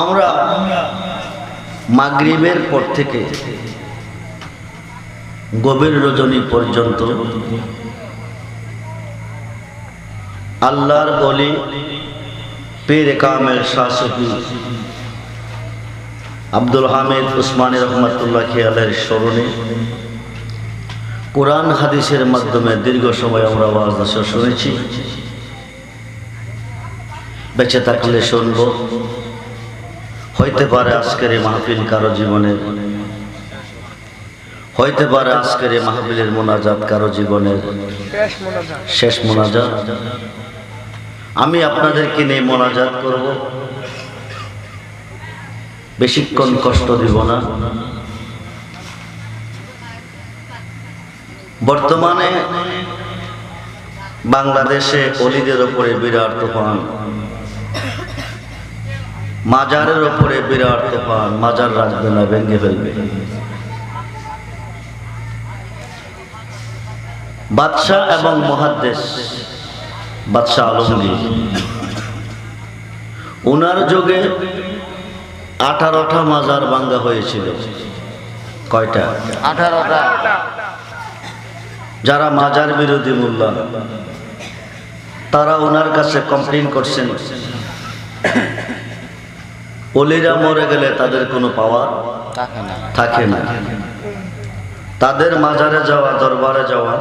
আমরা মাগরিবের পর থেকে গভীর রজনী পর্যন্ত আল্লাহর বলি পীর কামেল শাহ সুফি আব্দুল হামিদ উসমানী রহমাতুল্লাহ আলাইহির স্মরণে কোরআন হাদিসের মাধ্যমে দীর্ঘ সময় আমরা ওয়াজ নসিহত শুনেছি। বেঁচে থাকলে শুনব, হইতে পারে আজকের এই মাহফিল কারো জীবনের, হইতে পারে আজকের এই মাহফিলের মোনাজাত কারো জীবনের শেষ মোনাজাত। আমি আপনাদেরকে নিয়ে মোনাজাত করব, বেশিক্ষণ কষ্ট দিব না। বর্তমানে বাংলাদেশে অলিদের ওপরে বিরাট তুফান, মাজারের ওপরে বিরাট তুফান। মাজার রাখবে না, ভেঙে ফেলবে। বাদশাহ এবং মুহাদ্দিস বাদশাহ আলমগীর, ওনার যুগে 18টা মাজার ভাঙ্গা হয়েছিল। কয়টা? 18টা। যারা মাজার বিরোধী মোল্লা তারা ওনার কাছে কমপ্লেইন করছেন, ওলিরা মরে গেলে তাদের কোনো পাওয়ার থাকে না, তাদের মাজারে যাওয়া, দরবারে যাওয়া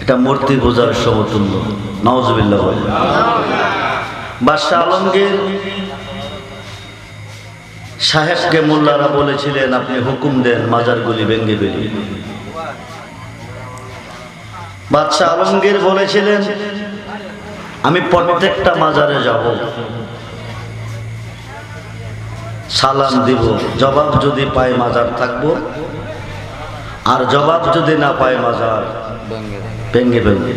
এটা মূর্তি পূজার সমতুল্য। নাউজুবিল্লাহ বলে। বাদশাহ আলমগীর সাহেবকে মোল্লারা বলেছিলেন, আপনি হুকুম দেন মাজারগুলি ভেঙে ফেলি। বাদশাহ আলমগীর বলেছিলেন, আমি প্রত্যেকটা মাজারে যাব, সালাম দিব, জবাব যদি পাই মাজার থাকবো, আর জবাব যদি না পাই মাজার ভেঙে ফেলবে।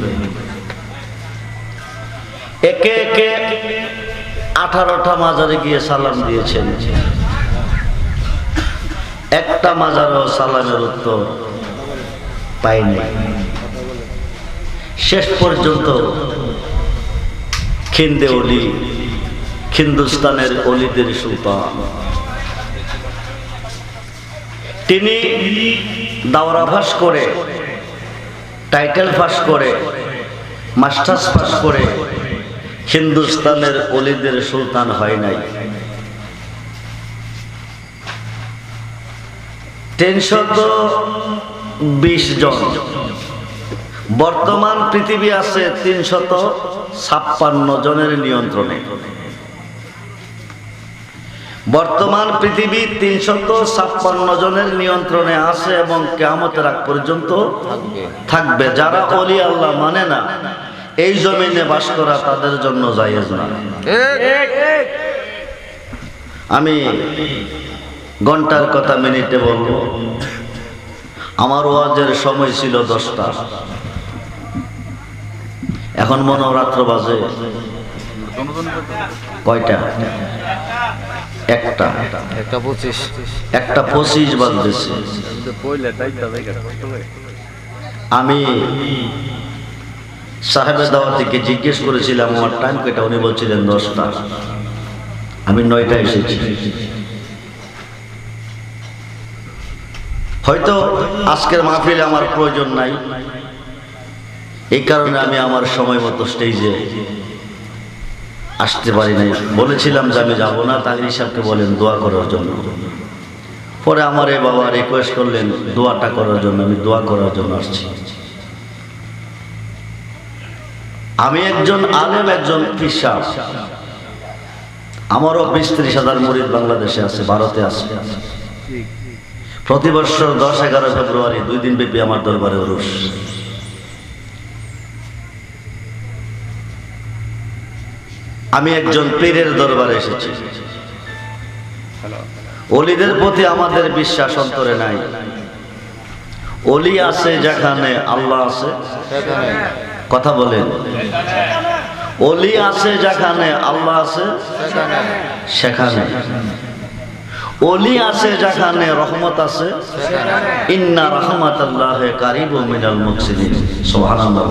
একে একে 18টা মাজারে গিয়ে সালাম দিয়েছেন, একটা মাজারও সালামের উত্তর পাইনি। শেষ পর্যন্ত খিন্দে অলি, হিন্দুস্তানের অলিদের সুলতান, তিনি দাওরা পাস করে, টাইটেল পাস করে, মাস্টার্স পাস করে হিন্দুস্তানের অলিদের সুলতান হয় নাই। 320 জন। বর্তমান পৃথিবী আছে 356 জনের নিয়ন্ত্রণে। বর্তমান পৃথিবী 356 জনের নিয়ন্ত্রণে আছে এবং কিয়ামতের আগ পর্যন্ত থাকবে। যারা ওলি আল্লাহ মানে না, এই জমিনে বাস করা তাদের জন্য জায়েজ না। আমি ঘন্টার কথা মিনিটে বলবো। আমার ওয়াজের সময় ছিল 10টা, এখন মনে হয় রাত্র বাজে কয়টা? 1:25 বাজতেছে। আমি সাহেবের দাওয়াতিকে জিজ্ঞেস করেছিলাম আমার টাইম কয়টা, উনি বলছিলেন 10টা। আমি 9টায় এসেছি। হয়তো আজকের মাহফিলে আমার প্রয়োজন নাই, এই কারণে আমি আমার সময় মতো স্টেজে আসতে পারি নাই। বলেছিলাম যে আমি যাবো না, তাহির সাহেবকে বলেন দোয়া করার জন্য। পরে আমার এই বাবা রিকোয়েস্ট করলেন দোয়াটা করার জন্য, আমি দোয়া করার জন্য আসছি। আমি একজন আলেম, একজন পীর সাহেব। আমারও 20-30 হাজার মুরিদ বাংলাদেশে আছে, ভারতে আছে। প্রতি বছর 10-11 ফেব্রুয়ারি 2 দিন ব্যাপী আমার দরবারে উরুস। আমি একজন পীরের দরবারে এসেছি। ওলিদের প্রতি আমাদের বিশ্বাস অন্তরে নাই। ওলি আছে যেখানে আল্লাহ আছে, কথা বলেন। ওলি আছে যেখানে আল্লাহ আছে সেখানে, ওলি আছে যেখানে রহমত আছে, ইন্না রাহমাতাল্লাহি কারিবুম মিনাল মুহসিনিন। সুবহানাল্লাহ।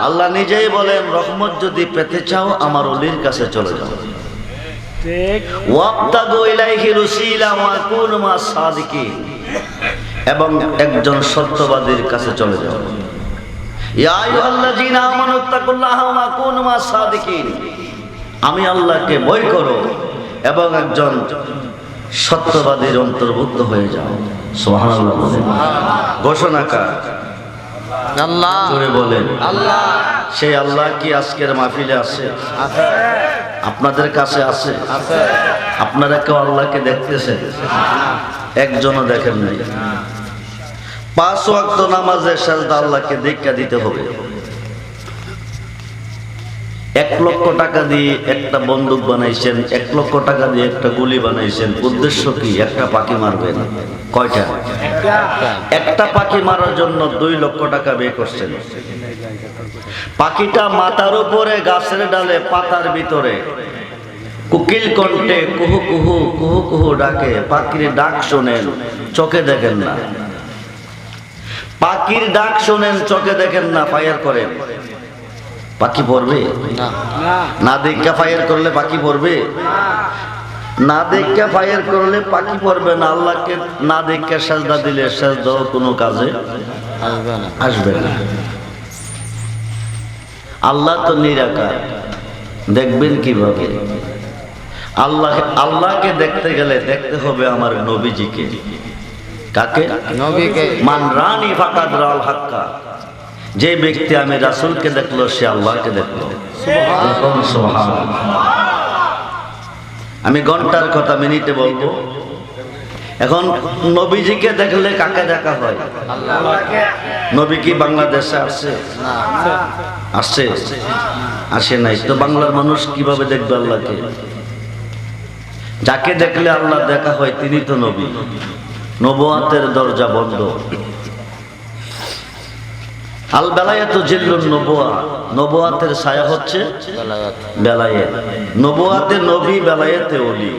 আল্লাহ নিজেই বলেন রহমত যদি পেতে চাও আমার ওলির কাছে চলে যাও। ওয়াবতাগু ইলাইহিল ওসিলা ওয়া কুনু মাস সাদিকিন, এবং একজন সত্যবাদীর কাছে চলে যাও। ইয়া আইয়ুহাল্লাযীনা আমানু তাকুল্লাহা ওয়া কুনু মাস সাদিকিন, আমি আল্লাহকে ভয় করো এবং একজন সত্যবাদীর অন্তর্ভুক্ত হয়ে যাও। সুবহানাল্লাহ। ঘোষণাকার আল্লাহ, জোরে বলেন আল্লাহ। সেই আল্লাহ কি আজকের মাহফিলে আছে? আপনাদের কাছে আছে? আপনারা কেউ আল্লাহকে দেখতেছেন? একজনও দেখেন নাই। 5 ওয়াক্ত নামাজে সাজদা আল্লাহকে দীক্ষা দিতে হবে। 1 লক্ষ টাকা দিয়ে একটা বন্দুক বানাইছেন, 1 লক্ষ টাকা দিয়ে একটা গুলি বানাইছেন, উদ্দেশ্য কি? একটা পাখি মারবেন। কয়টা? একটা পাখি মারার জন্য 2 লক্ষ টাকা ব্যয় করছেন। পাখিটা মাথার উপরে, গাছের ডালে, পাতার ভিতরে কোকিল কণ্ঠে কুহু কুহু কুহু কুহু ডাকে। পাখির ডাক শোনেন, চোখে দেখেন না। পাখির ডাক শোনেন, চোখে দেখেন না, ফায়ার করেন। পাখি পড়বে না? দেখা ফায়ার করলে পাখি পড়বে না? দেখা ফায়ার করলে পাখি পড়বে না। আল্লাহকে না দেখা সাজদা দিলে সাজদাও কোনো কাজে আসবে না। আল্লাহ তো নিরাকার, দেখবেন কিভাবে? আল্লাহকে দেখতে গেলে দেখতে হবে আমার নবীজিকে। কাকে? নবীকে। মান রানি ফাকাদ রাল হাক্কা, যে ব্যক্তি আমি রাসূলকে দেখলো সে আল্লাহকে দেখলো। সুবহানাল্লাহ। আমি ঘন্টার কথা মিনিটে বলবো। এখন নবীজিকে দেখলে কাকে দেখা হয়? নবী কি বাংলাদেশে আসছে? আসছে? আসে নাই তো। বাংলার মানুষ কিভাবে দেখবে আল্লাহকে? যাকে দেখলে আল্লাহ দেখা হয় তিনি তো নবী। নবুয়াতের দরজা বন্ধ। আল বেলায়েতু জিল্লুন নবুয়া, নবুয়াতের ছায়া হচ্ছে বেলায়েত। নবুয়াতে নবী, বেলায়েতে ওলি।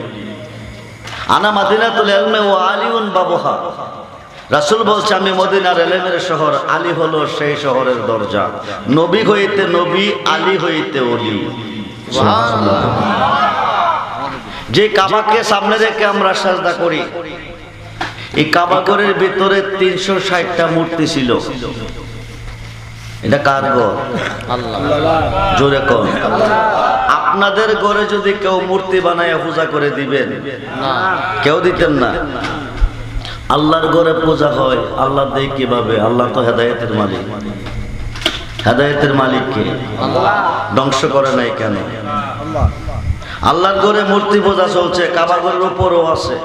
আনা মাদিনাতুল ইলমি ওয়া আলিউন বাবুহা, রাসূল বলছে আমি মদিনার ইলমের শহর, আলী হলো সেই শহরের দরজা। নবী হইতে নবী, আলী হইতে ওলি। সুবহানাল্লাহ। যে কাবাকে সামনে রেখে আমরা সাজদা করি, এই কাবা ঘরের ভিতরে 360টা মূর্তি ছিল। এটা কার ঘর? আল্লাহ। জোরে কোন? আপনাদের ঘরে যদি কেউ মূর্তি বানায় পূজা করে দিবেন? না, কেউ দিতেন না। আল্লাহর ঘরে পূজা হয়। আল্লাহ দেয় কিভাবে? আল্লাহ তো হেদায়েতের মালিক। হেদায়েতের মালিক কে? আল্লাহ। ধ্বংস করে নাই কেন? আল্লাহর ঘরে মূর্তি পূজা চলছে। কাবা ঘরের উপরও আছে,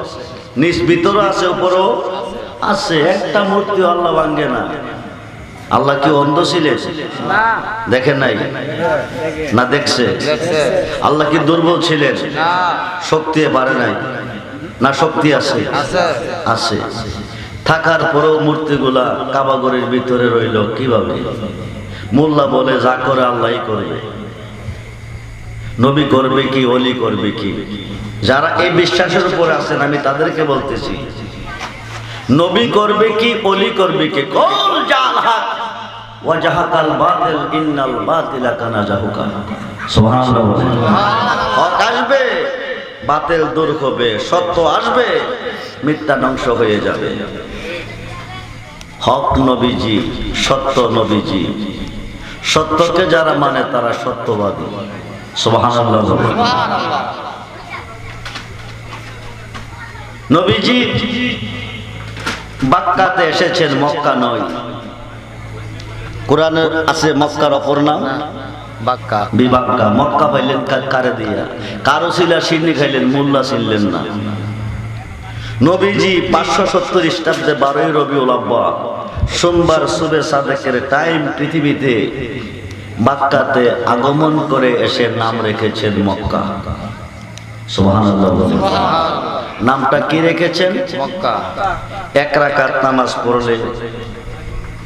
নিচ ভিতরও আছে, উপরও আছে। একটা মূর্তি আল্লাহ ভাঙ্গে না। আল্লাহ কি অন্ধ ছিলেন? দেখেন নাই না? দেখছে। আল্লাহ কি দুর্বল ছিলেন? শক্তি পারে নাই না? শক্তি আছে, আছে। থাকার পরেও মূর্তিগুলা কাবাগরের ভিতরে রইল কিভাবে? মোল্লা বলে যা করে আল্লাহই করবে। নবী করবে কি, ওলি করবে কি? যারা এই বিশ্বাসের উপরে আছেন আমি তাদেরকে বলতেছি, নবী করবে কি, ওলি করবে কি? কুল জাল হক ওয়া জাহাকাল বাতিল ইন্নাল বাতিলা কানা জাহুকা। সুবহানাল্লাহ। হক আসবে, বাতিল দূর হবে, সত্য আসবে, মিথ্যা ধ্বংস হয়ে যাবে। হক নবীজি, সত্য নবীজি। সত্যকে যারা মানে তারা সত্যবাদী। সুবহানাল্লাহ। নবীজি বাক্কাতে এসেছেন, মক্কা নয়। কোরআনে আছে মক্কার অপর নাম বাক্কা, বিবাক্কা। মক্কা পাইলেন কারে দিয়া? কারো ছিলা সিন্নি খাইলেন, মোল্লা ছিলেন না। নবীজি 570 খ্রিস্টাব্দে 12ই রবিউল আউয়াল সোমবার সুবে সাদেকের টাইম পৃথিবীতে বাক্কাতে আগমন করে এসে নাম রেখেছেন মক্কা। সুবহানাল্লাহ। নামটা কি রেখেছেন? মক্কা। 1 রাকাত নামাজ পড়লে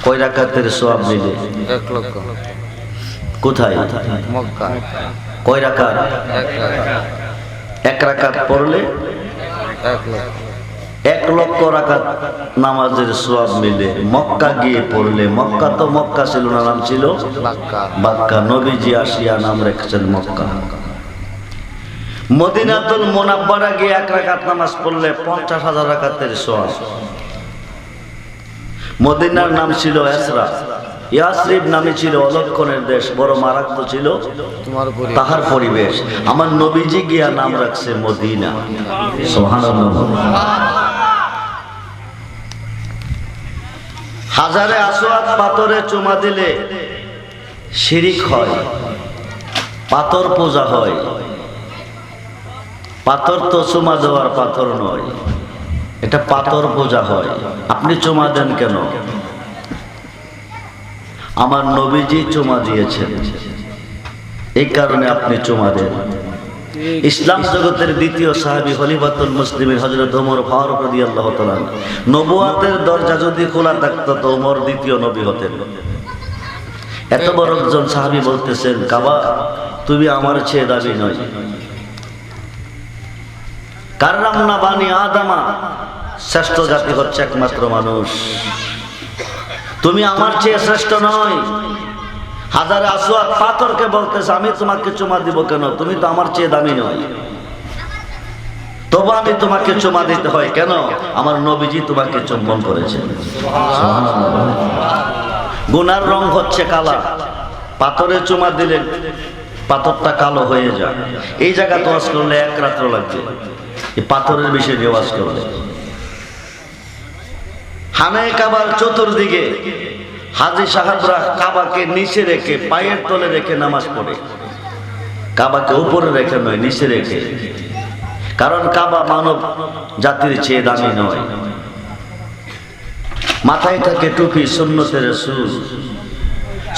কয় রাকাতের সওয়াব মিলে? 1 লক্ষ। কোথায়? মক্কা। কয় রাকাত? 1 রাকাত পড়লে 1,00,000 রাকাত নামাজের সওয়াব মিলে। মক্কা গিয়ে পড়লে, মক্কা তো মক্কা ছিল না, নাম ছিল বাক্কা। বাক্কা, নবীজি আসিয়া নাম রেখেছেন মক্কা। মদিনাতুল মুনাব্বারা গিয়ে 1 রাকাত নামাজ পড়লে 50,000 রাকাতের সওয়াব। মদিনার নাম ছিল এসরা, ইয়াসরিব নামে ছিল অলক্ষণের দেশ, বড় মারাত্মক ছিল তোমার পরিবার। তাহার পরিবেশ। আমার নবীজি গিয়া নাম রাখছে মদিনা। সুবহানাল্লাহ। হাজারে আসওয়াদ পাথরে চুমা দিলে শিরিক হয়, পাথর পূজা হয়। পাথর তো চুমা দেওয়ার পাথর নয়, এটা পাথর পূজা হয়। আপনি চুমা দেন কেন? আমার নবীজি চুমা দিয়েছেন, এই কারণে আপনি চুমা দেন। ইসলাম জগতের দ্বিতীয় সাহাবী খলিফাতুল মুসলিমিন হযরত ওমর ফারুক রাদিয়াল্লাহু তাআলা, নবুয়তের দরজা যদি খোলা থাকতো তো ওমর দ্বিতীয় নবী হতেন। এত বড় একজন সাহাবী বলতেছেন, কাবা তুমি আমার চেয়ে দাবি নয়, কাররামনা বানি আদমা, শ্রেষ্ঠ জাতি হচ্ছে একমাত্র মানুষ, তুমি আমার চেয়ে শ্রেষ্ঠ নয়। হাজারে আসওয়াদ পাথরকে বলতেছে, আমি তোমাকে চুমা দিব কেন? তুমি তো আমার চেয়ে দামি নয়, তবু আমি তোমাকে চুমা দিতে হয় কেন? আমার নবীজি তোমাকে চুম্বন করেছে। গুনার রং হচ্ছে কালা, পাথরে চুমা দিলে পাথরটা কালো হয়ে যায়। এই জায়গা তো ওয়াজ করলে 1 রাত্র লাগবে, এই পাথরের বিষয়ে নিয়ে ওয়াজ করলে। হানে কাবার চতুর্দিকে হাজী সাহেবরা কাবাকে নিচে রেখে, পায়ের তলে রেখে নামাজ পড়ে। কাবাকে উপরে রেখে নয়, নিচে রেখে। কারণ কাবা মানব জাতির চেয়ে দামি নয়। মাথায় থাকে টুপি, সুন্নতের রাসূল।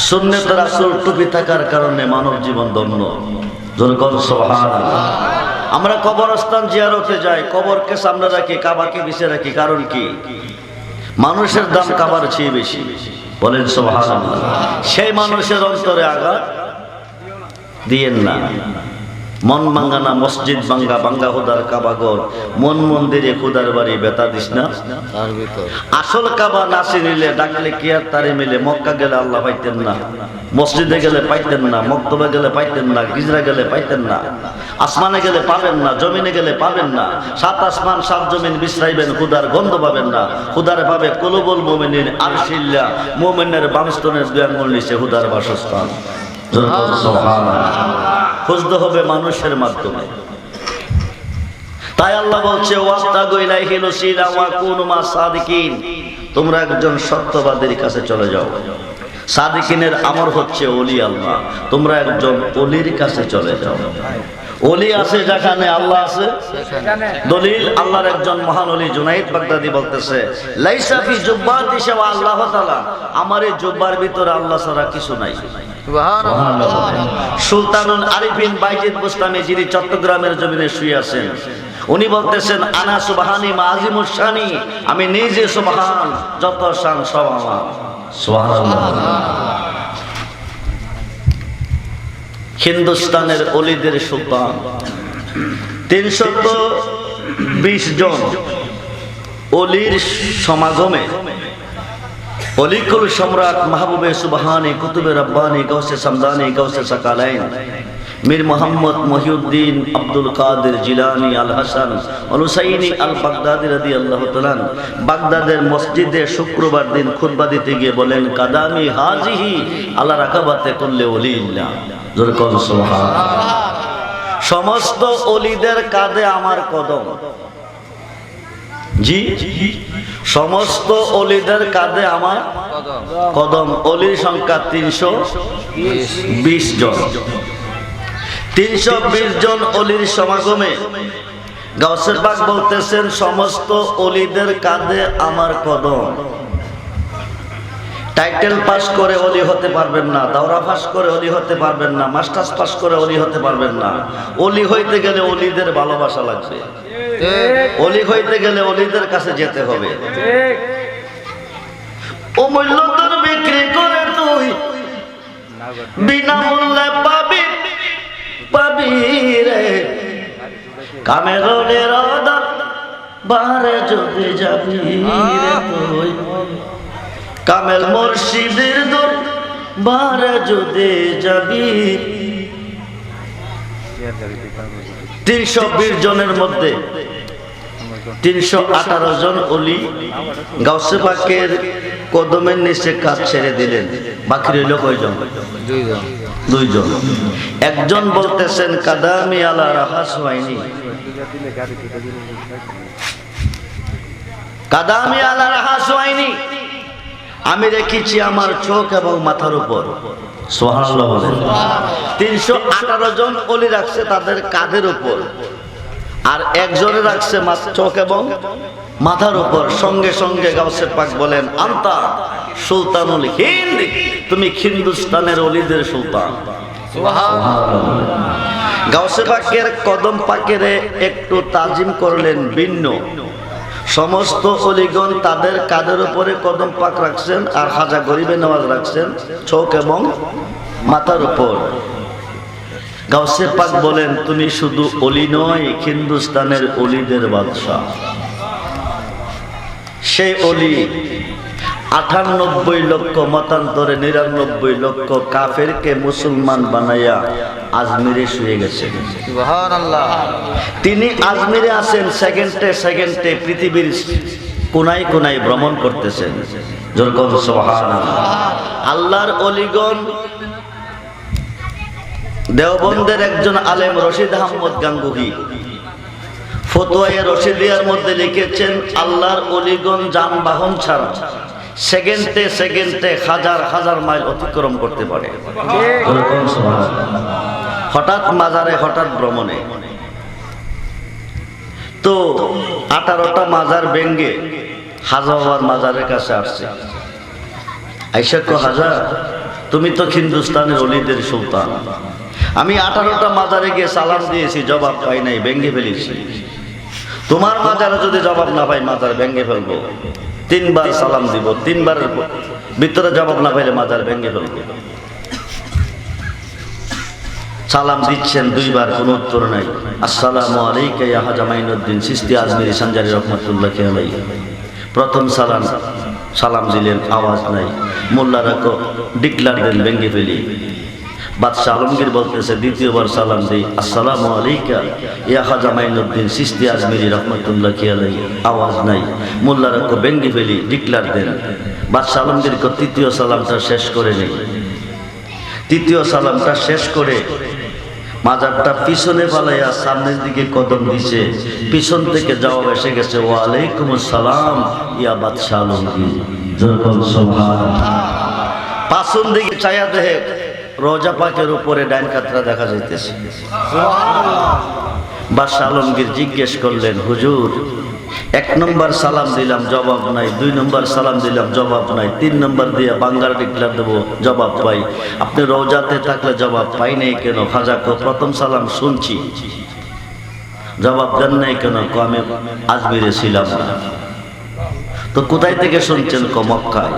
সুন্নতের রাসূল টুপি থাকার কারণে মানব জীবন ধন্য। সুবহানাল্লাহ। আমরা কবরস্থান জিয়ারতে যাই, কবরকে সামনে রাখি, কাবাকে পিছে রাখি। কারণ কি? মানুষের দাম কাবার চেয়ে বেশি। বলেন সুবহানাল্লাহ। সেই মানুষের অন্তরে আঘাত দিয়েন না। মন ভাঙ্গা না, মসজিদ ভাঙ্গা, ভাঙ্গা খুদার কাবাগর, মন মন্দিরে খুদার বাড়ি, বেতা দিস না তার ভিতর। আসল কাবা নাচি নিলে, ডাকলে কি আর তারে মিলে? মক্কা গেলে আল্লাহ পাইতেন না, মসজিদে গেলে পাইতেন না, মক্তবে গেলে পাইতেন না, গিজরা গেলে পাইতেন না, আসমানে গেলে পাবেন না, জমিনে গেলে পাবেন না। 7 আসমান 7 জমিন বিশ্রাইবেন, খুদার গন্ধ পাবেন না। খুদার পাবে কুলুবুল মুমিনিন আরশিল্লাহ, মুমিনের বামস্তনের 2 আঙ্গুল নিচে খুদার বাসস্থান। খুঁজতে হবে মানুষের মাধ্যমে। তাই আল্লাহ বলছে, ওয়াস্তাগু ইলাইহিল ওসিলা ওয়া কুনু মা সাদিকিন, তোমরা একজন সত্যবাদীর কাছে চলে যাও। সাদিকিনের আমর হচ্ছে ওলি আল্লাহ, তোমরা একজন ওলির কাছে চলে যাও। ওলি আছে যেখানে, আল্লাহ আছে সেখানে। দলিল, আল্লাহর একজন মহান ওলি জুনাইদ বাগদাদি বলতেছে, লাইসা ফি জুব্বাতি শাওয়া আল্লাহ তাআলা, আমার এই জুব্বার ভিতরে আল্লাহ ছাড়া কিছু নাই। সুবহানাল্লাহ। সুলতানুল আরিফিন বাইজিদ বুস্তামি, যিনি চট্টগ্রামের জমিনে শুয়ে আছেন, উনি বলতেছেন, আনা সুবহানি মাযিমুশ শানি, আমি নিজে সুবহান, যত শান সব আমার। সুবহানাল্লাহ। হিন্দুস্তানের ওলিদের সুলতান, 320 জন ওলির সমাগমে অলিকুল সম্রাট মাহবুবে সুবহানি, কুতুবে রব্বানি, গৌসে সামদানি, গৌসে সাকালাইন, মীর মোহাম্মদ মহিউদ্দিন আব্দুল কাদের জিলানী আল হাসান আল হুসাইনি আল বাগদাদি রাদিয়াল্লাহু তাআলা বাগদাদের মসজিদে শুক্রবার দিন খুতবা দিতে গিয়ে বলেন, কাদামি হাজিহি আলা রাকাবাতে কুল্লি ওলিল্লাহ। জোরে কোন সুবহানাল্লাহ। সমস্ত ওলিদের কাঁধে আমার কদম। জি, সমস্ত ওলিদের কাঁধে আমার কদম। ওলির সংখ্যা 320 জন। 320 জন ওলির সমাগমে গাউসে পাক বলতেছেন, সমস্ত ওলিদের কাঁধে আমার কদম। টাইটেল পাস করে ওলি হতে পারবেন না, দাওরা পাস করে ওলি হতে পারবেন না, মাস্টার্স পাস করে ওলি হতে পারবেন না। ওলি হইতে গেলে ওলিদের ভালোবাসা লাগবে। ওলি হইতে গেলে ওলিদের কাছে যেতে হবে। অমূল্য তোর বিক্রি করে তুই বিনামূল্যে পাবি, পাবি রে। কামেরনের আদর বারে যদি যাবি রে তুই কামেল মুর্শিদের দরবারে যদি যাবি 320 জনের মধ্যে 318 জন ওলি গাউসে পাকের কদমের নিচে কাজ ছেড়ে দিলেন। বাকি রইল কয়জন? 2 জন। একজন বলতেছেন কাদামি আলা রাহাস হয়নি, কাদামি আলা রাহাস হয়নি, আমি রেখেছি আমার চোখ এবং মাথার উপর। সুবহানাল্লাহ বলেন। 318 জন ওলি রাখছে তাদের কাঁধের উপর, আর একজনে রাখছে চোখ এবং মাথার উপর। সঙ্গে সঙ্গে গাউসে পাক বলেন আন্তা সুলতানুল হিন্দ, তুমি হিন্দুস্তানের ওলিদের সুলতান। গাউসে পাকের কদম পাকের একটু তাজিম করলেন ভিন্ন। সমস্ত ওলিগণ তাদের কাঁধের উপরে কদম পাক রাখছেন, আর খাজা গরিবে নওয়াজ রাখছেন চোখ এবং মাথার উপর। গাউসে পাক বলেন তুমি শুধু ওলি নয়, হিন্দুস্তানের ওলিদের বাদশাহ। সেই ওলি 98 লক্ষ মতান্তরে 99 লক্ষ কাফেরকে মুসলমান বানাইয়া আজমিরে শুয়ে গেছেন। সুবহানাল্লাহ। তিনি আজমিরে আছেন, সেকেন্ডে সেকেন্ডে পৃথিবীর কোনায় কোনায় ভ্রমণ করতেছেন। যেরকম সুবহানাল্লাহ। আল্লাহর ওলিগণ দেওবন্দের একজন আলেম রশিদ আহমদ গাঙ্গুহি ফতোয়ায়ে রশিদিয়ার মধ্যে লিখেছেন আল্লাহর ওলিগণ যানবাহন ছাড়া সেকেন্ডে সেকেন্ডে হাজার হাজার মাইল অতিক্রম করতে পারে। হঠাৎ মাজারে, হঠাৎ ভ্রমণে। তো 18টা মাজার ভেঙ্গে হাজা বাবার মাজারের কাছে আসছে। আইসা কো হাজা, তুমি তো হিন্দুস্তানের ওলিদের সুলতান, আমি 18টা মাজারে গিয়ে সালাম দিয়েছি, জবাব পাই নাই, ভেঙ্গে ফেলেছি। তোমার মাজারে যদি জবাব না পাই মাজার ভেঙ্গে ফেলবো। 3 বার সালাম দিব, 3 বারের ভিতরে জবাব না পাইলে মাজার ভেঙ্গে ফেলবো। সালাম দিচ্ছেন 2 বার, কোনো উত্তর নাই। আসসালামু আলাইকা ইয়া হাজা মাইনুদ্দিন চিশতি আজমিরি সানজারি রহমাতুল্লাহি আলাইহি। প্রথম সালাম দিলেন, আওয়াজ নাই। মোল্লারা ডিক্লার দেন, ভেঙ্গে ফেলি। বাদশাহ আলমগীর বলতেছে দ্বিতীয়বার সালাম দেই, আসসালামু আলাইকা ইয়া খাজা মাইনুদ্দিন চিশতি আজমিরি রাহমাতুল্লাহি আলাইহি। আওয়াজ নাই। মোল্লারা ভেঙ্গে ফেলি, ডিক্লার দেন। বাদশাহ আলমগীর তৃতীয় সালামটা শেষ করে নেই। তৃতীয় সালামটা শেষ করে মাজারটা পিছনে পালাইয়া সামনের দিকে কদম দিছে। পিছন থেকে জবাব এসে গেছে, ওয়ালাইকুম আসসালাম ইয়া বাদশাহ আলমগীর। যেরকম সুবহানাল্লাহ। পাছন দিকে চাইয়া দেখে রোজা পাকের উপরে ডাইন কাতরা দেখা যাইতেছে। বাদশাহ আলমগীর জিজ্ঞেস করলেন, হুজুর 1 নম্বর সালাম দিলাম, জবাব নাই। 2 নম্বর সালাম দিলাম, জবাব নাই। 3 নম্বর দিয়ে বাঙ্গাল ডিক্লার দেবো, জবাব পাই। আপনি রোজাতে থাকলে জবাব পাই নাই কেন? খাজা প্রথম সালাম শুনছি, জবাব দেন নাই কেন? আমি আজমিরে ছিলাম না। তো কোথায় থেকে শুনছেন? মক্কায়।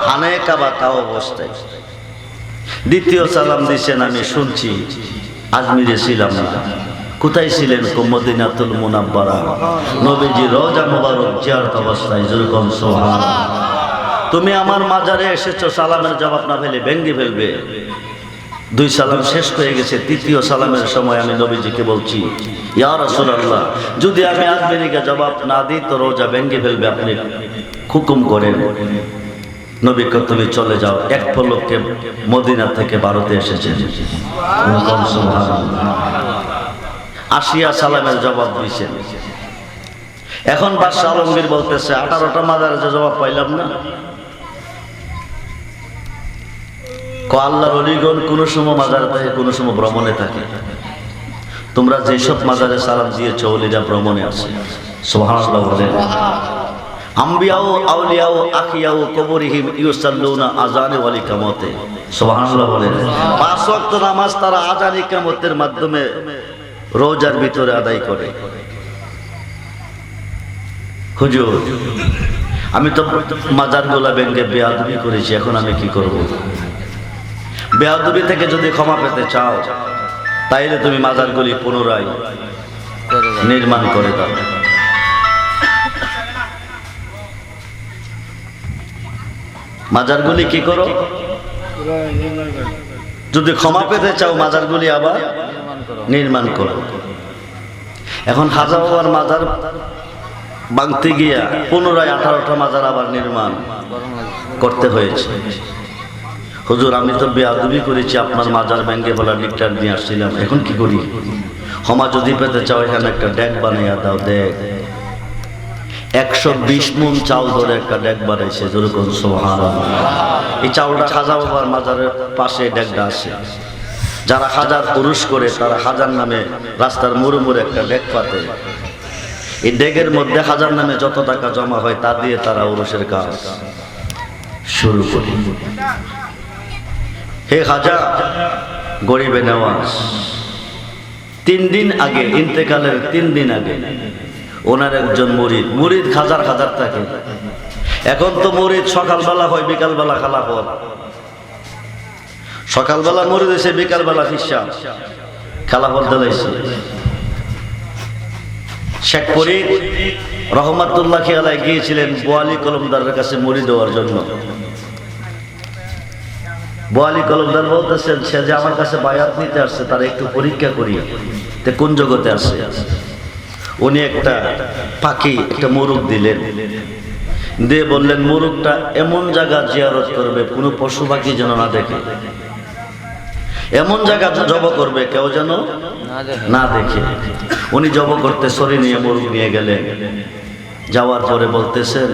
খানায়ে কাবা তাও অবস্থায়। দ্বিতীয় সালাম দিচ্ছেন, আমি শুনছি, আজমিরে ছিলাম না। কোথায় ছিলেন? মদিনাতুল মুনাব্বারা, নবীজি রওজা মুবারক জিয়ারত অবস্থায়। যেরকম সুবহানাল্লাহ। তুমি আমার মাজারে এসেছো, সালামের জবাব না পেলে ভেঙ্গে ফেলবে। 2 সালাম শেষ হয়ে গেছে। তৃতীয় সালামের সময় আমি নবীজিকে বলছি, ইয়া রাসূলুল্লাহ, যদি আমি আজমিরিকে জবাব না দিই তো রোজা ভেঙ্গে ফেলবে, আপনি হুকুম করেন। নবী কে তুমি চলে যাও। 1 পলকে মদিনা থেকে ভারতে এসেছেন। সুবহানাল্লাহ। আসিয়া সালামের জবাব দিয়েছেন। এখন বাদশাহ আলমগীর বলতেছে 18টা মাজারে যে জবাব পাইলাম না। আল্লাহর ওলিগণ কোন সময় মাজারে থাকে, কোন সময় ভ্রমণে থাকে। তোমরা যেসব মাজারে সালাম দিয়েছো ওলিরা ভ্রমণে আছে। সুবহানাল্লাহ বলেন। আম্বিয়াও আউলিয়াও আখিয়াও কবরিহিম ইউসাল্লুনা আযানে ওয়াল ইকামতে। সুবহানাল্লাহ বলেন। 5 ওয়াক্ত নামাজ তারা আযান ইকামতের মাধ্যমে রোজার ভিতরে আদায় করে। হুজুর, আমি তো মাজারগুলা ভেঙ্গে বেয়াদবি করেছি, এখন আমি কি করব? বেয়াদবি থেকে যদি ক্ষমা পেতে চাও তাইলে তুমি মাজারগুলি পুনরায় নির্মাণ করে দাও। মাজারগুলি কি করো? যদি ক্ষমা পেতে চাও মাজারগুলি আবার নির্মাণ করো। এখন খাজা বাবার মাজার ভাঙতে গিয়া পুনরায় 18টা মাজার আবার নির্মাণ করতে হয়েছে। হুজুর আমি তো বেয়াদবি করেছি, আপনার মাজার ভেঙে বলা লিটার নিয়ে আসছিলাম, এখন কি করি? ক্ষমা যদি পেতে চাও এখানে একটা ডেক বানাইয়া দাও। দেখ 120 মণ চাউল ধরে একটা ডেক বানাইছে, যেরকম সুবহানাল্লাহ। এই চাউলটা খাজা বাবার মাজারের পাশে ডেকটা আছে। যারা হাজার পুরুষ করে তারা হাজার নামে রাস্তার মোড়ে মোড়ে একটা ডেক পাতে। এই ডেকের মধ্যে হাজার নামে যত টাকা জমা হয় তা দিয়ে তারা উরুষের কাজ শুরু করে। হে খাজা গরিবে নেওয়াজ, 3 দিন আগে, ইন্তেকালের 3 দিন আগে ওনার একজন মুরিদ হাজার হাজার থাকে। এখন তো মুরিদ সকালবেলা হয়, বিকালবেলা খালা হয়। সকালবেলা মুরিদ এসে বিকালবেলা ফিসা খেলা বলতে লাইছে। শেখ ফরিদ রহমাতুল্লাহ আলাইহি গিয়েছিলেন বোয়ালি কলমদারের কাছে মুড়ি দেওয়ার জন্য। বোয়ালি কলমদার বলতেছেন, সে যে আমার কাছে বায়াত নিতে আসছে তার একটু পরীক্ষা করি, তে কোন জগতে আসে। উনি একটা পাখি, একটা মোরগ দিলেন, দিয়ে বললেন মোরগটা এমন জায়গা জিয়ারত করবে কোনো পশু পাখি যেন না দেখে, এমন জায়গা জব করবে কেউ যেন না দেখে। উনি জব করতে সরি নিয়ে মোরগ নিয়ে গেলেন। যাওয়ার পরে বলতেছেন,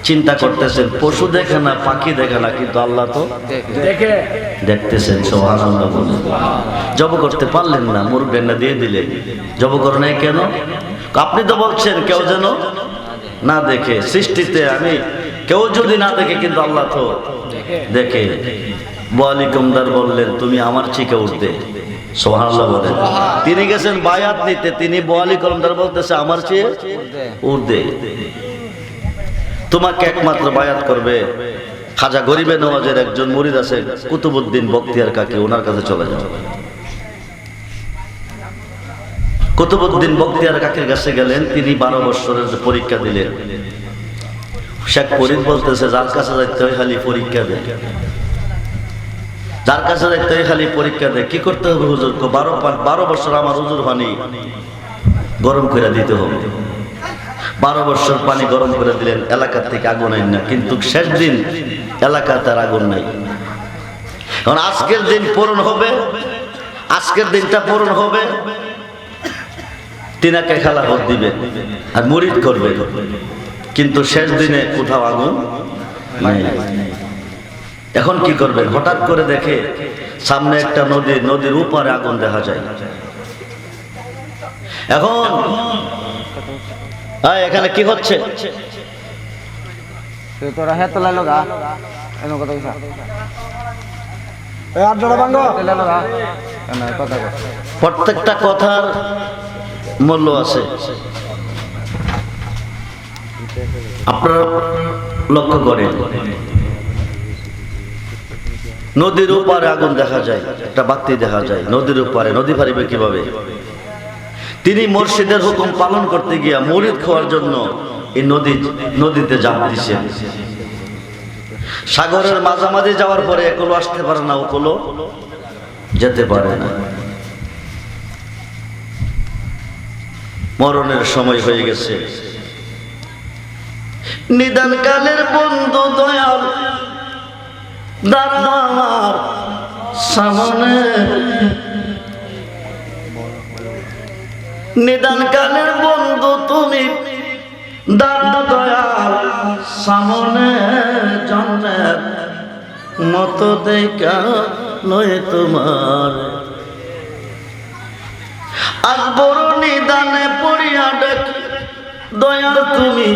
চিন্তা করতেছেন পশু দেখে না, পাখি দেখে না, কিন্তু আল্লাহ তো দেখতেছেন। সুবহানাল্লাহ। জব করতে পারলেন না, মোরগ ডেন্না দিয়ে দিলেন। জব করে নাই কেন? আপনি তো বলছেন কেউ যেন না দেখে। সৃষ্টিতে আমি কেউ যদি না দেখে, কিন্তু আল্লাহ তো দেখে। বোয়ালি কলমদার বললেন, তুমি আমার চিকে উঠতে। সুবহানাল্লাহ বলেন। তিনি গেছেন বায়াত নিতে, তিনি বোয়ালি কলমদার বলতেছে আমার চেয়ে উর্দে, তোমাকে একমাত্র বায়াত করবে খাজা গরিবে নওয়াজের একজন মুরিদ আছে কুতুবউদ্দিন বখতিয়ার কাকি, ওনার কাছে চলে যাও। কুতুবউদ্দিন বখতিয়ার কাকির কাছে গেলেন। তিনি 12 বছরের পরীক্ষা দিলেন। শেখ ফরিদ বলতেছে, যার কাছে যাইতে হয় খালি পরীক্ষা দেয়, যার কাছে যাইতে হয় খালি পরীক্ষা দেয়। কি করতে হবে হুজুর? 12 বছর আমার হুজুর পানি গরম করে দিতে হবে। 12 বছর পানি গরম করে দিলেন, এলাকা থেকে আগুন আইন না, কিন্তু শেষ দিন এলাকাতে আর আগুন নাই। কারণ আজকের দিন পূরণ হবে, আজকের দিনটা পূরণ হবে, তিনাকে খেলা ভোট দিবে আর মুরিদ করবে, কিন্তু শেষ দিনে কোথাও আগুন নাই। এখন কি করবেন? হঠাৎ করে দেখে সামনে একটা নদী, নদীর উপরে আগুন দেখা যায়। এখন এখানে কি হচ্ছে? প্রত্যেকটা কথার মূল্য আছে, আপনারা লক্ষ্য করেন। নদীর উপরে আগুন দেখা যায়, একটা বাতি দেখা যায় নদীর উপরে। নদী পারিবে কিভাবে? তিনি মুর্শিদের হুকুম পালন করতে গিয়া মুরিদ খাওয়ার জন্য এই নদীতে ঝাঁপ দিয়েছেন। সাগরের মাঝামাঝি যাওয়ার পরে একলো আসতে পারে না, ওকলো যেতে পারে না। মরণের সময় হয়ে গেছে। নিদান কালের বন্ধু দয়াল দাঁড়া আমার সামনে, নিদান কালের বন্ধু তুমি দাঁড়া দয়াল সামনে, জন্মের মতো দেখা নয় তোমার। আজ বড় নিদানে পড়িয়া ডাক দয়াল তুমি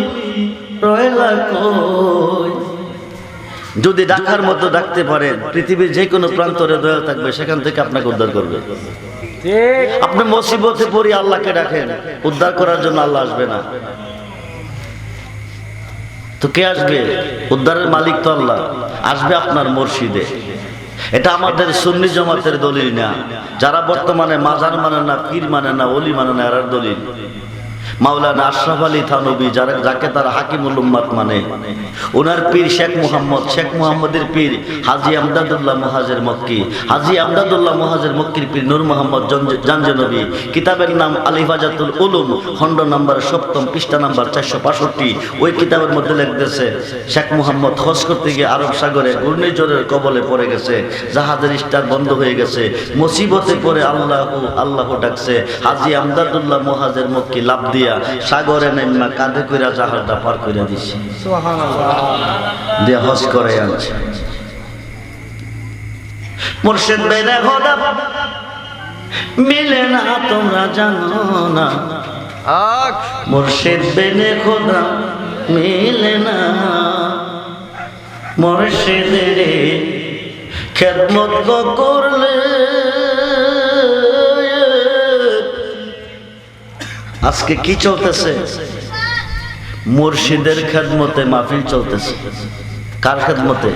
রইলা কই। যদি ডাকার মতো ডাকতে পারেন, পৃথিবীর যে কোনো প্রান্তরে দয়াল থাকবে, সেখান থেকে আপনাকে উদ্ধার করবে। আপনি মুসিবতে পড়ি আল্লাহকে ডাকেন, উদ্ধার করার জন্য আল্লাহ আসবে না তো কে আসবে? উদ্ধারের মালিক তো আল্লাহ। আসবে আপনার মুর্শিদে। এটা আমাদের সুন্নি জামাতের দলিল না। যারা বর্তমানে মাজার মানে না, পীর মানে না, ওলি মানে না, এর দলিল মাওলানা আশরাফ আলী থানভী, যাকে তারা হাকিমুল উম্মাত মানে, ওনার পীর শেখ মুহাম্মদের পীর হাজী আমদাদুল্লাহ মুহাজির মক্কি, হাজী আমদাদুল্লাহ মুহাজির মক্কির পীর নূর মোহাম্মদ জাঞ্জানবী, কিতাবের নাম আলিফাজাতুল উলুম, খণ্ড নাম্বার 7, পৃষ্ঠা নাম্বার 465। ওই কিতাবের মধ্যে লিখতেছে শেখ মুহাম্মদ হজ করতে গিয়ে আরব সাগরে ঘূর্ণিঝড়ের কবলে পড়ে গেছে, জাহাজের স্টার বন্ধ হয়ে গেছে, মুসিবতে পড়ে আল্লাহ ডাকছে, হাজী আমদাদুল্লাহ মুহাজির মক্কি লাভ দিয়া সাগরে নেমা কাঁধে কইরা জাহাজটা পার কইরা দিছে, দিয়ে হজ করে আনছে। মুর্শিদ বেনে খোদা মিলে না তোমরা জানো না, মুর্শিদ বেনে খোদা মিলে না, মুর্শিদের খেদমত করলে। আজকে কি চলতেছে? মুর্শিদের খেদমতে মাহফিল চলতেছে। কার খেদমতে?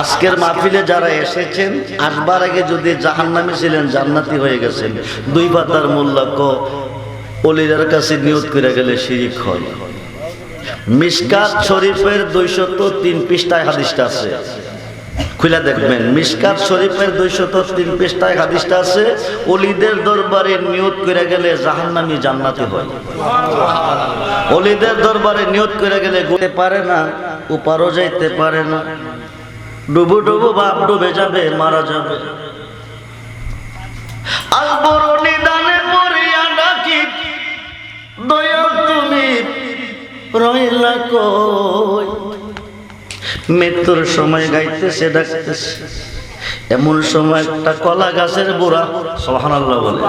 আজকের মাহফিলে যারা এসেছেন, আসবার আগে যদি জাহান্নামী ছিলেন জান্নাতি হয়ে গেছেন। 2 পাতার মোল্লা ওলিদের কাছে নিয়ত করে গেলে শিরিক হয়। মিশকাত শরীফের 203 পৃষ্ঠায় হাদিসটা আছে, খুলে দেখবেন। মিশকাত শরীফের 203 পৃষ্ঠায় হাদিসটা আছে, ওলিদের দরবারে নিয়ত করে গেলে জাহান্নামী জান্নাতি হয়। ওলিদের দরবারে নিয়ত করে গেলে যেতে পারে না, উপারও যাইতে পারে না, ডুবু ডুবু বাপ ডুবে যাবে, মারা যাবে। আলবর নিদানে পড়িয়া ডাকি, দয়া তুমি রইলা কই। মৃত্যুর সময় গাইতেছে ডাকতেছে, এমন সময় একটা কলা গাছের বুড়া, সুবহানাল্লাহ বলে,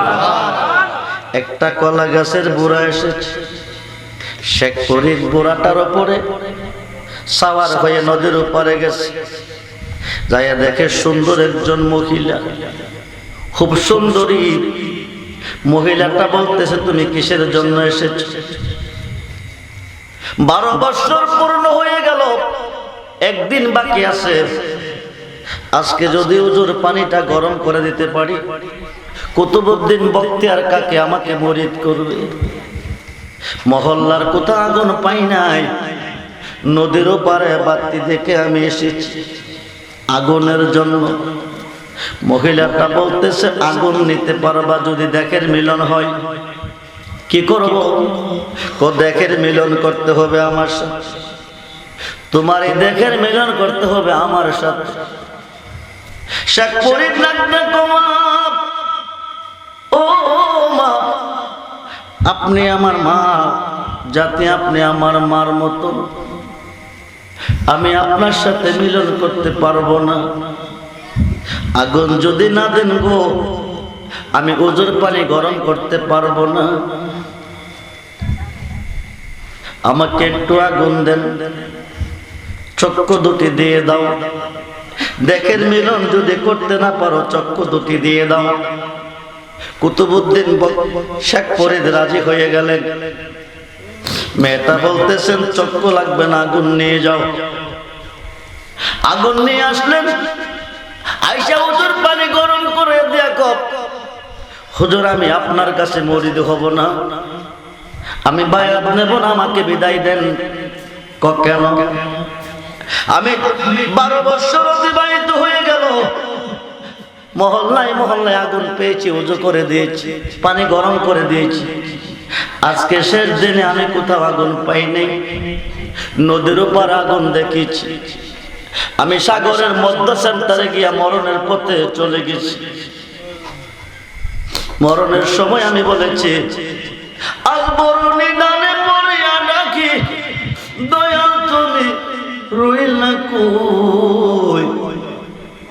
একটা কলা গাছের বুড়া এসেছে। শেখ ফরিদ বুড়াটার উপরে সাওয়ার হয়ে নদীর উপরে গেছে, যাইয়া দেখে সুন্দর একজন মহিলা, খুব সুন্দরী মহিলাটা বলতেছে, তুমি কিসের জন্য এসেছো? 12 বছর পূর্ণ হয়ে গেল, একদিন বাকি আছে। আজকে যদি হুজুর পানিটা গরম করে দিতে পারি, কুতুবউদ্দিন বখতিয়ার কাকে আমাকে মুরিদ করবে। মহল্লার কোথাও আগুন পাই নাই, নদীর পারে বাতি দেখে আমি এসেছি আগুনের জন্য। মহিলাটা বলতেছে, আগুন নিতে পারবা যদি দেখের মিলন হয়। কি করব? দেখের মিলন করতে হবে আমার সাথে, তোমার এই দেখের মিলন করতে হবে আমার সাথে। শেখ ফরিদ লাগবে কমাপ, ও মা, আপনি আমার মা, যাতে আপনি আমার মার মতো, আমি আপনার সাথে মিলন করতে পারবো না। আগুন যদি না দেন গো, আমি ওজোর পানি গরম করতে পারবো না। আমাকে একটু আগুন দেন, চক্ষু দুটি দিয়ে দাও। দেখের মিলন যদি করতে না পারো, চক্ষু দুটি দিয়ে দাও। কুতুবউদ্দিন শেখ ফরিদ রাজি হয়ে গেলেন। মেয়েটা বলতেছেন, চক্ষু লাগবে না, আগুন নিয়ে যাও। আগুন নিয়ে আসলেন, আইসা হুজুর পানি গরম করে দিয়া কপ, হুজুর আমি আপনার কাছে মুরিদ হব না, আমি বায়াত নেব না, আমাকে বিদায় দেন। কেন? আমি 12 বছর অতিবাহিত হয়ে গেল, মহল্লায় মহল্লায় আগুন পেয়েছি, ওযু করে দিয়েছি, পানি গরম করে দিয়েছি। আজকে শেষ দিনে আমি কোথাও আগুন পাই নাই। নদীর উপর আগুন দেখেছি, আমি সাগরের মধ্য সেন্টারে গিয়া মরণের পথে চলে গেছি। মরণের সময় আমি বলেছি, আকবর নিদানে পড়িয়া ডাকি, দয়া তুমি রইলা কই।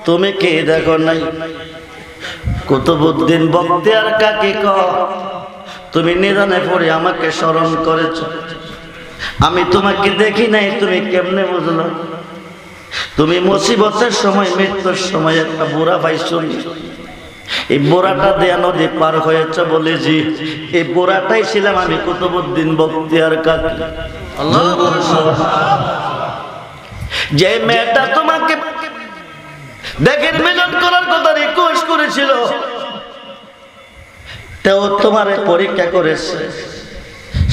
তুমি কে দেখো নাই? কুতুবউদ্দিন বখতিয়ার কাকে কও, তুমি নিদানে পড়ে আমাকে স্মরণ করেছ, আমি তোমাকে দেখি নাই, তুমি কেমনে বুঝলো? তুমি মুসিবতের সময়, মৃত্যুর সময় একটা বুড়া পাইছো, এই বুড়াটা দেয়া নদী পার হয়েছে বলে জি, এই বুড়াটাই ছিলাম আমি, কুতুবউদ্দিন বখতিয়ার কাকে। যে মেয়েটা তোমাকে দেখেন মিলন করার কথা রিকোয়েস্ট করেছিল, তেও তোমারে পরীক্ষা করেছে।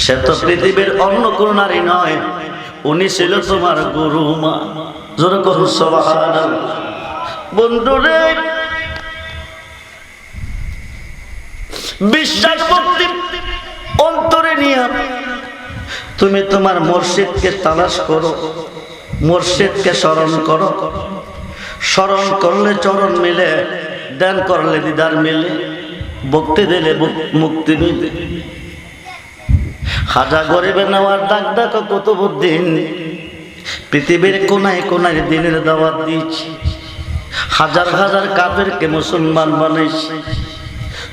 সে তো পৃথিবীর অন্য কোন নারী নয়, উনি ছিল তোমার গুরু মা। জোরে করুন সুবহানাল্লাহ। বন্ধুরে, বিশ্বাস ভক্তি অন্তরে নিয়ে তুমি তোমার মুর্শিদকে তালাশ করো, মুর্শিদকে স্মরণ করো। স্মরণ করলে চরণ মিলে, ধ্যান করলে দিদার মিলে, ভক্তি দিলে মুক্তি মিলে। হাজা গরিবে নেওয়ার ডাক ডাকো কুতুবউদ্দিন, পৃথিবীর কোনায় কোনায় দিনের দাওয়াত দিয়েছি, হাজার হাজার কাফেরকে মুসলমান বানাইছি।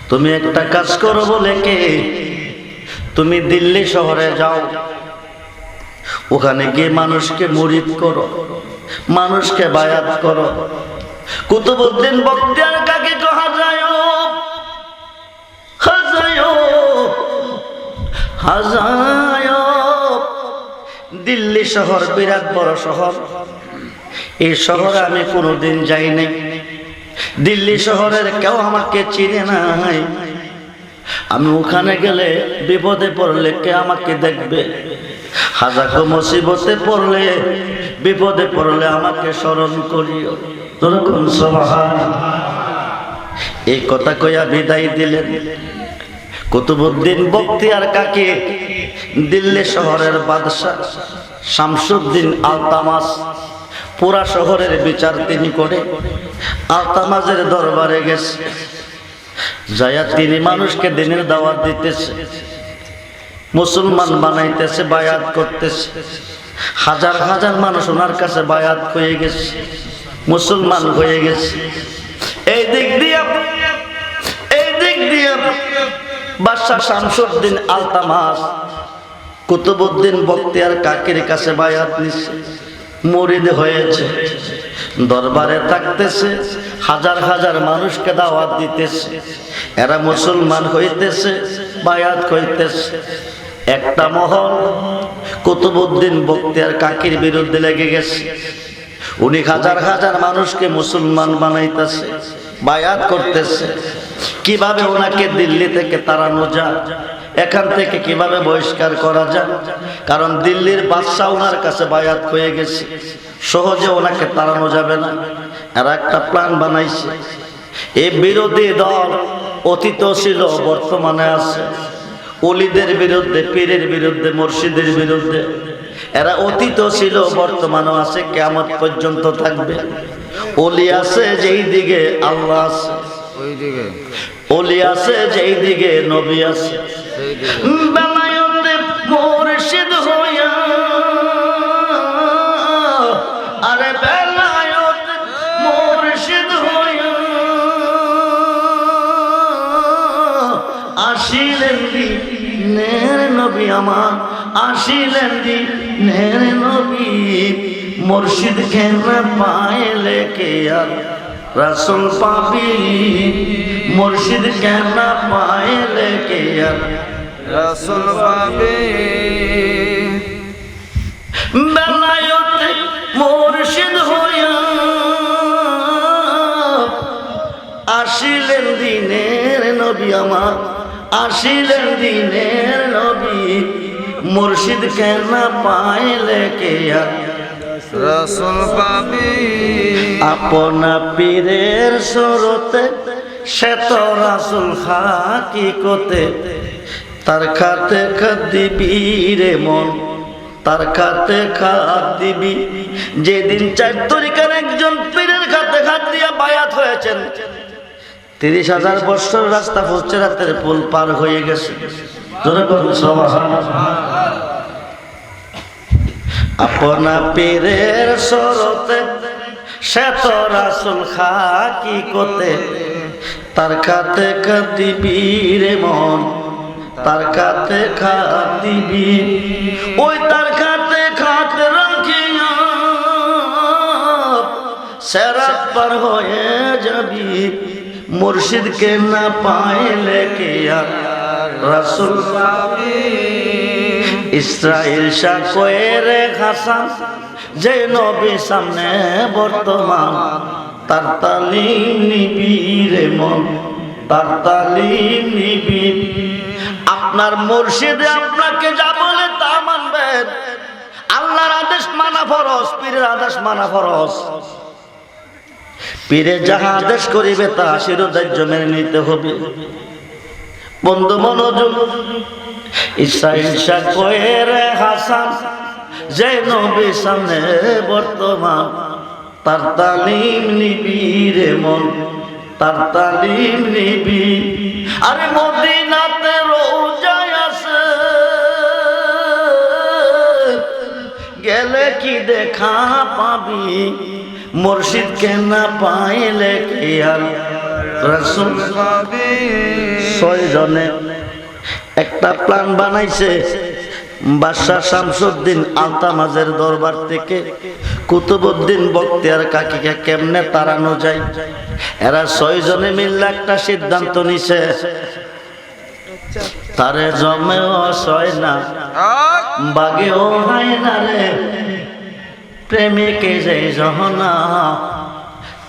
তুমি একটা কাজ করো বলে কে, তুমি দিল্লি শহরে যাও, ওখানে গিয়ে মানুষকে মুরিদ করো, মানুষকে বায়াত করো। কুতুবউদ্দিন বখতিয়ার কাকে কহা যায়, দিল্লি শহর বিরাট বড় শহর, এই শহরে আমি কোনোদিন যাই নাই, দিল্লি শহরের কেউ আমাকে চিনে নাই। আমি ওখানে গেলে বিপদে পড়লে কে আমাকে দেখবে, হাজারো মুসিবতে পড়লে বিপদে পড়লে আমাকে স্মরণ করিও। তখন সুবহানাল্লাহ। এই কথা কইয়া বিদায় দিলেন কুতুবউদ্দিন বখতিয়ার কাকে দিল্লি শহরের বাদশাহ শামসুদ্দিন আলতামাস। পুরা শহরের বিচার তিনি করে আলতামাজের দরবারে গেছে, যায়া তিনি মানুষকে দিনের দাওয়াত দিতেছে, মুসলমান বানাইতেছে, বায়াত করতেছে। হাজার হাজার মানুষ ওনার কাছে বায়াত হয়ে গেছে, মুসলমান হয়ে গেছে। এই দিক দিয়ে বাদশাহ শামসুদ্দিন আলতামাস কুতুবউদ্দিন বখতিয়ার কাকের কাছে বায়াত নিছে, মুরিদ হয়েছে, দরবারে থাকতেছে, হাজার হাজার মানুষকে দাওয়াত দিতেছে, এরা মুসলমান হইতেছে, বায়াত হইতেছে। একটা মহল কুতুবউদ্দিন বখতিয়ার কাকের বিরুদ্ধে লেগে গেছে, উনি হাজার হাজার মানুষকে মুসলমান বানাইতেছে, বায়াত করতেছে। কিভাবে ওনাকে দিল্লি থেকে তাড়ানো যায়, এখান থেকে কিভাবে বহিষ্কার করা যায়, কারণ দিল্লির বাদশাহ ওনার কাছে বায়াত হয়ে গেছে, সহজে ওনাকে তাড়ানো যাবে না। আর একটা প্ল্যান বানাইছে। এই বিরোধী দল অতীত ছিল, বর্তমানে আছে, ওলিদের বিরুদ্ধে, পীরের বিরুদ্ধে, মুর্শিদের বিরুদ্ধে। এরা অতীত ছিল, বর্তমানও আছে, কিয়ামত পর্যন্ত থাকবে। ওলি আছে যেই দিকে আল্লাহ আছে, ওই দিকে ওলি আছে যেই দিকে নবী আছে। বেলায়েতে মুর্শিদ হইয়া, আরে বেলায়েতে মুর্শিদ হইয়া আসিলেন দিনের নবী আমার, আসিলেন দিনের নবী। মুর্শিদ কেন পাইলে কে আর রাসূল পাবি, মুর্শিদ কেন পাইলে কে আর রাসূল পাবে। বেলায়েতে মুর্শিদ হইয়া আসিলেন দিনের নবী আমার, আসিলেন দিনের নবী। মুর্শিদ কেন পাইলে কে আর রাসূল পাবে। আপনা পীরের সুরতে সে তো রাসূল হাকিকতে, তার খাতে খাত দিবি রে মন, তার খাতে খাত দিবি। যেদিন 4 তরিকার একজন পীরের খাতে খাত দিয়া বায়াত হয়েছেন, 30,000 বছর রাস্তা ফুচরাতের পুল পার হয়ে গেছে। জোরে বলুন সুবহানাল্লাহ। আপনা পীরের সুরতে সে তো রাসূল হাকিকতে, তার খাতে খাত দিবি রে মন, তার খাতে খাত দিবি। ওই তার খাতে খাত রাখিয়া সেরাত পার হয়ে যাবি। মুর্শিদকে না পাইলে কে আর রাসূল পাবি। ইসরাইল শাহ কয়ে রে হাসান, যে নবী সামনে বর্তমান, তার তালিম নিবি রে মন, তার তালিম নিবি। আপনার মুর্শিদে আপনাকে যা বলে তা মানবেন। আল্লাহর আদেশ মানা ফরজ, পীরের আদেশ মানা ফরজ। পীরে যাহা আদেশ করিবে তা শিরোধার্য মেনে নিতে হবে। বন্ধু মনোযোগ, ঈশা ঈশা কয়ে রে হাসান, যে নবী সামনে বর্তমান, তার তালিম নিবি রে মন, তার তালিম নিবি। আরে মদিনাতে রোজায় আছে, গেলে কি দেখা পাবি, মুর্শিদকে না পাইলে কি আর রাসূল পাবি। 6 জনে একটা প্ল্যান বানাইছে। বাদশাহ শামসুদ্দিন আলতামাজের দরবার থেকে কুতুবউদ্দিন বখতিয়ার কাকীকে কেমনে তাড়ানো যায়। এরা 6 জনে মিলে একটা সিদ্ধান্ত নিছে, তারে জমেও সয় না, বাগেও হয় না রে, প্রেমিকে যে জহনা,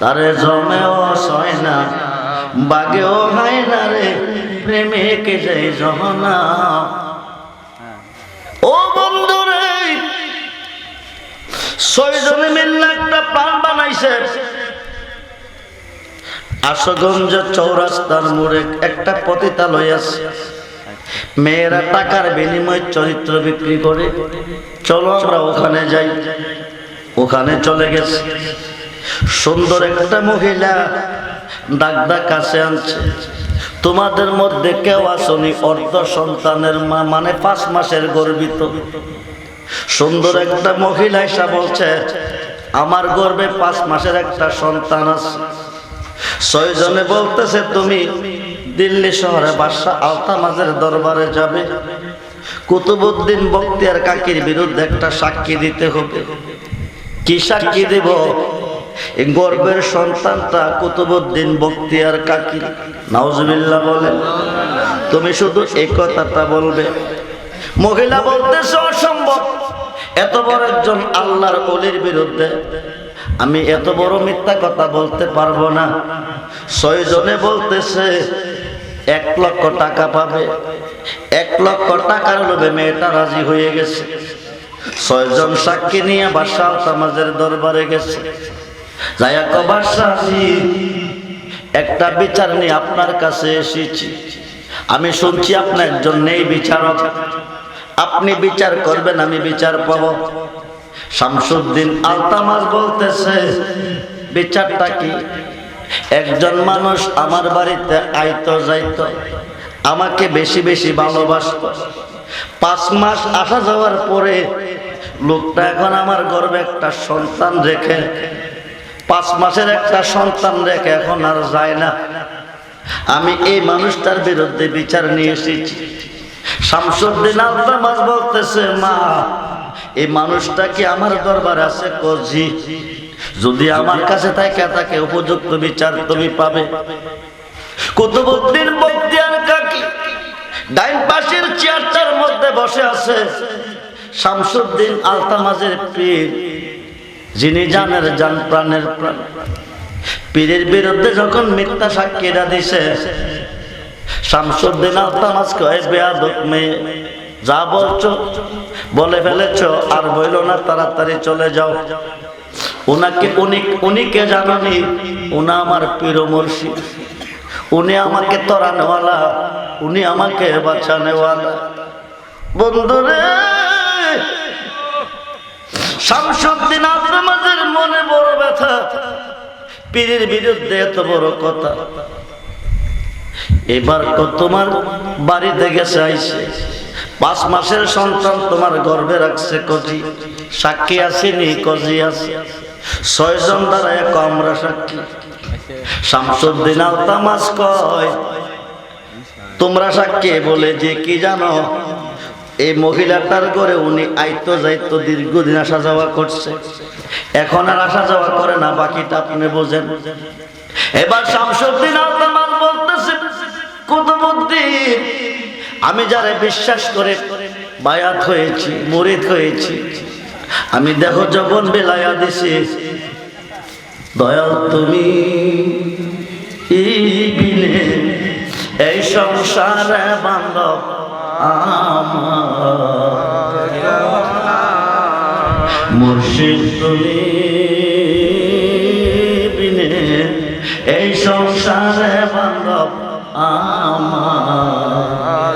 তারে জমেও সয় না, বাগেও হয় না রে, প্রেমিকে যে জহনা। ও বন্ধুরে, 6 জনে মিলে একটা প্ল্যান বানাইছে। আশুগঞ্জ চৌরাস্তার মোড়ে একটা পতিতালয় আছে, মেয়েরা টাকার বিনিময়ে চরিত্র বিক্রি করে। চলো আমরা ওখানে যাই। ওখানে চলে গেছে। সুন্দর একটা মহিলা ডাকদা কাছে আনছে, তোমাদের মধ্যে কেউ আসনি অর্ধ সন্তানের মা, মানে 5 মাসের গর্ভিত। সুন্দর একটা মহিলা এসে বলছে, আমার গর্ভে 5 মাসের একটা সন্তান আছে। 6 জনে বলতেছে, তুমি দিল্লি শহরে বাদশাহ আলতামাজের দরবারে যাবে, কুতুবউদ্দিন বখতিয়ার কাকীর বিরুদ্ধে একটা সাক্ষী দিতে হবে। কি সাক্ষী দেব? এই গর্ভের সন্তানটা কুতুবউদ্দিন বখতিয়ার কাকী। নাউজুবিল্লাহ বলেন। তুমি শুধু এই কথাটা বলবে। মহিলা বলতেছে, অসম্ভব, এত বড় একজন আল্লাহর ওলির বিরুদ্ধে আমি এত বড় মিথ্যা কথা বলতে পারবো না। 6 জনে বলতেছে 1 লক্ষ টাকা পাবে। 1 লক্ষ টাকার লোভে মেয়েটা রাজি হয়ে গেছে। 6 জন সাক্ষী নিয়ে বাদশাহ আলতামাজের দরবারে গেছে। যাইয়া কয়, বাদশাহজি, একটা বিচার নিয়ে আপনার কাছে এসেছি। আমি শুনছি আপনি একজন নেই বিচারক, আপনি বিচার করবেন, আমি বিচার পাব। শামসুদ্দিন আলতামাজ বলতেছে, বিচারটা কি? একজন মানুষ আমার বাড়িতে আইতো যাইতো, আমাকে বেশি বেশি ভালোবাসত। 5 মাস আসা যাওয়ার পরে লোকটা এখন আমার গর্ভে একটা সন্তান রেখে, 5 মাসের একটা সন্তান রেখে এখন আর যায় না। আমি এই মানুষটার বিরুদ্ধে বিচার নিয়ে এসেছি। শামসুদ্দিন আলতামাজ বলতেছে, মা, এই মানুষটা কি আমার দরবারে আছে? কজি, যদি আমার কাছে থাকে উপযুক্ত বিচার তুমি পাবে। কুতুবউদ্দিন বখতিয়ার কাকী ডাইন পাশের চেয়ারটার মধ্যে বসে আছে। শামসুদ্দিন আলতামাজের পীর, যিনি জানের জান, প্রাণের প্রাণ, পীরের বিরুদ্ধে যখন মিথ্যা সাক্ষীরা দিছে, শামসুদ্দিন আলতামাজ কয়, বেয়াদব মেয়ে, যা বলছো বলে ফেলেছ, আর বইল না, তাড়াতাড়ি চলে যাও। উনি কে জানি? উনি আমার পীর মুর্শিদ, উনি আমাকে তরানেওয়ালা, উনি আমাকে বাঁচানেওয়ালা। বন্ধুরে, শামসুদ্দিন আলতামাজের মনে বড় ব্যথা, পীরের বিরুদ্ধে এত বড় কথা। এবার তোমার বাড়িতে গেছে আইছে, 5 মাসের সন্তান তোমার গর্ভে রাখছে কজি, সাক্ষী আসেনি? কজি আছে। 6 জন দাঁড়ায় আমরা সাক্ষী। শামসুদ্দিন আলতামাজ কয়, তোমরা সাক্ষী বলে যে কি জানো? এই মহিলাটার ঘরে উনি আইতো যাইতো, দীর্ঘদিন আসা যাওয়া করছে, এখন আর আসা যাওয়া করে না, বাকিটা আপনি বোঝেন। এবার শামসুদ্দিন আলতামাজ বলতেছে, কুতুবউদ্দিন, আমি যারে বিশ্বাস করে বায়াত হয়েছি, মুরিদ হয়েছি, আমি দেখো যখন বেলায়া দিছি, দয়াল তুমি বিনে এই সংসারে বান্ধব আমার, মুর্শিদ তুমি বিনে এই সংসারে বান্ধব আমার,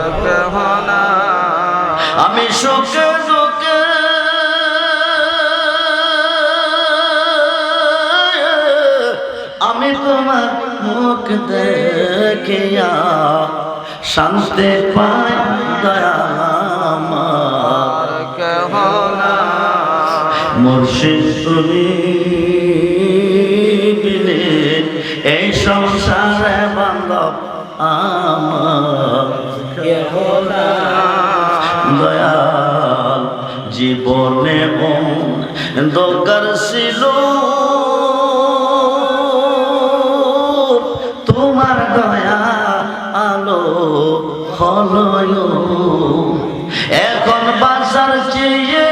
আমি সুখে দুঃখে আমি তোমার মুখ দেখিয়া শান্তি পাই দয়াল আমার, মুর্শিদ তুমি বিনে এই সংসারে বান্ধব আমার, দয়াল জীবনে দরকার ছিল তোমার দয়া আলো হলো, এখন বাসার চেয়ে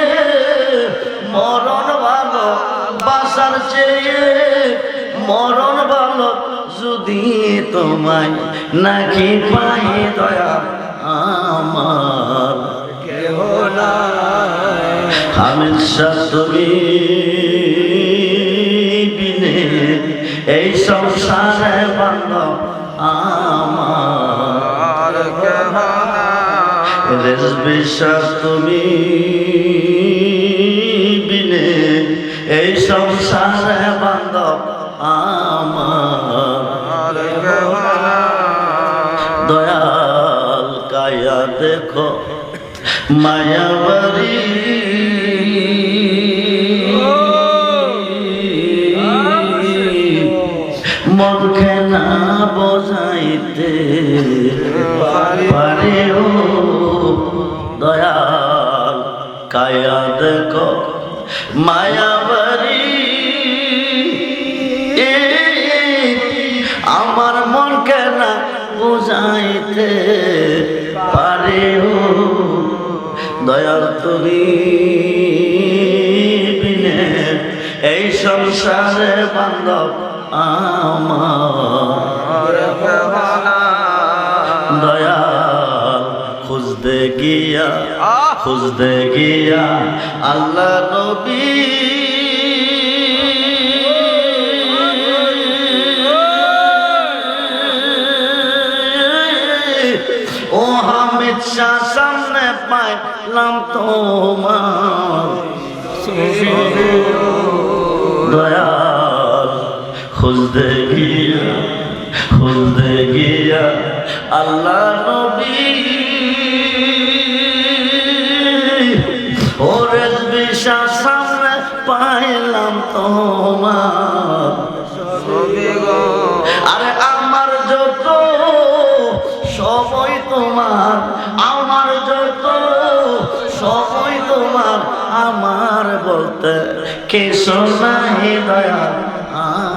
মরণ ভালো, বাসার চেয়ে মরণ ভালো, যদি তোমায় নাকি পাই দয়া আমার, হামেশা তুমি বিনে এই সংসারে বান্ধব আমার, বিশ্বাস তুমি বিনে এই সংসারে বান্ধব আমার, দয়াল কায়া দেখো মায়াবাড়ি মনকে না বোঝাইতে পারে ও দয়াল কায়া দেখো মায়াবাড়ি আমার মনকে না বোঝাইতে পারে ও দয়াল তুমি বিনে এই সংসারে বান্ধব আমার, দয়াল খুঁজতে গিয়া আল্লাহ নবী ও হামিদ শাহ সামনে পাইলাম তোমার, দয়াল খুঁজতে গিয়া আল্লাহ নবী ওরে বিশ্বাস সামনে পাইলাম তোমার, আরে আমার যত সময় তোমার, আমার যত সময় তোমার, আমার বলতে কিছু নাই দয়াল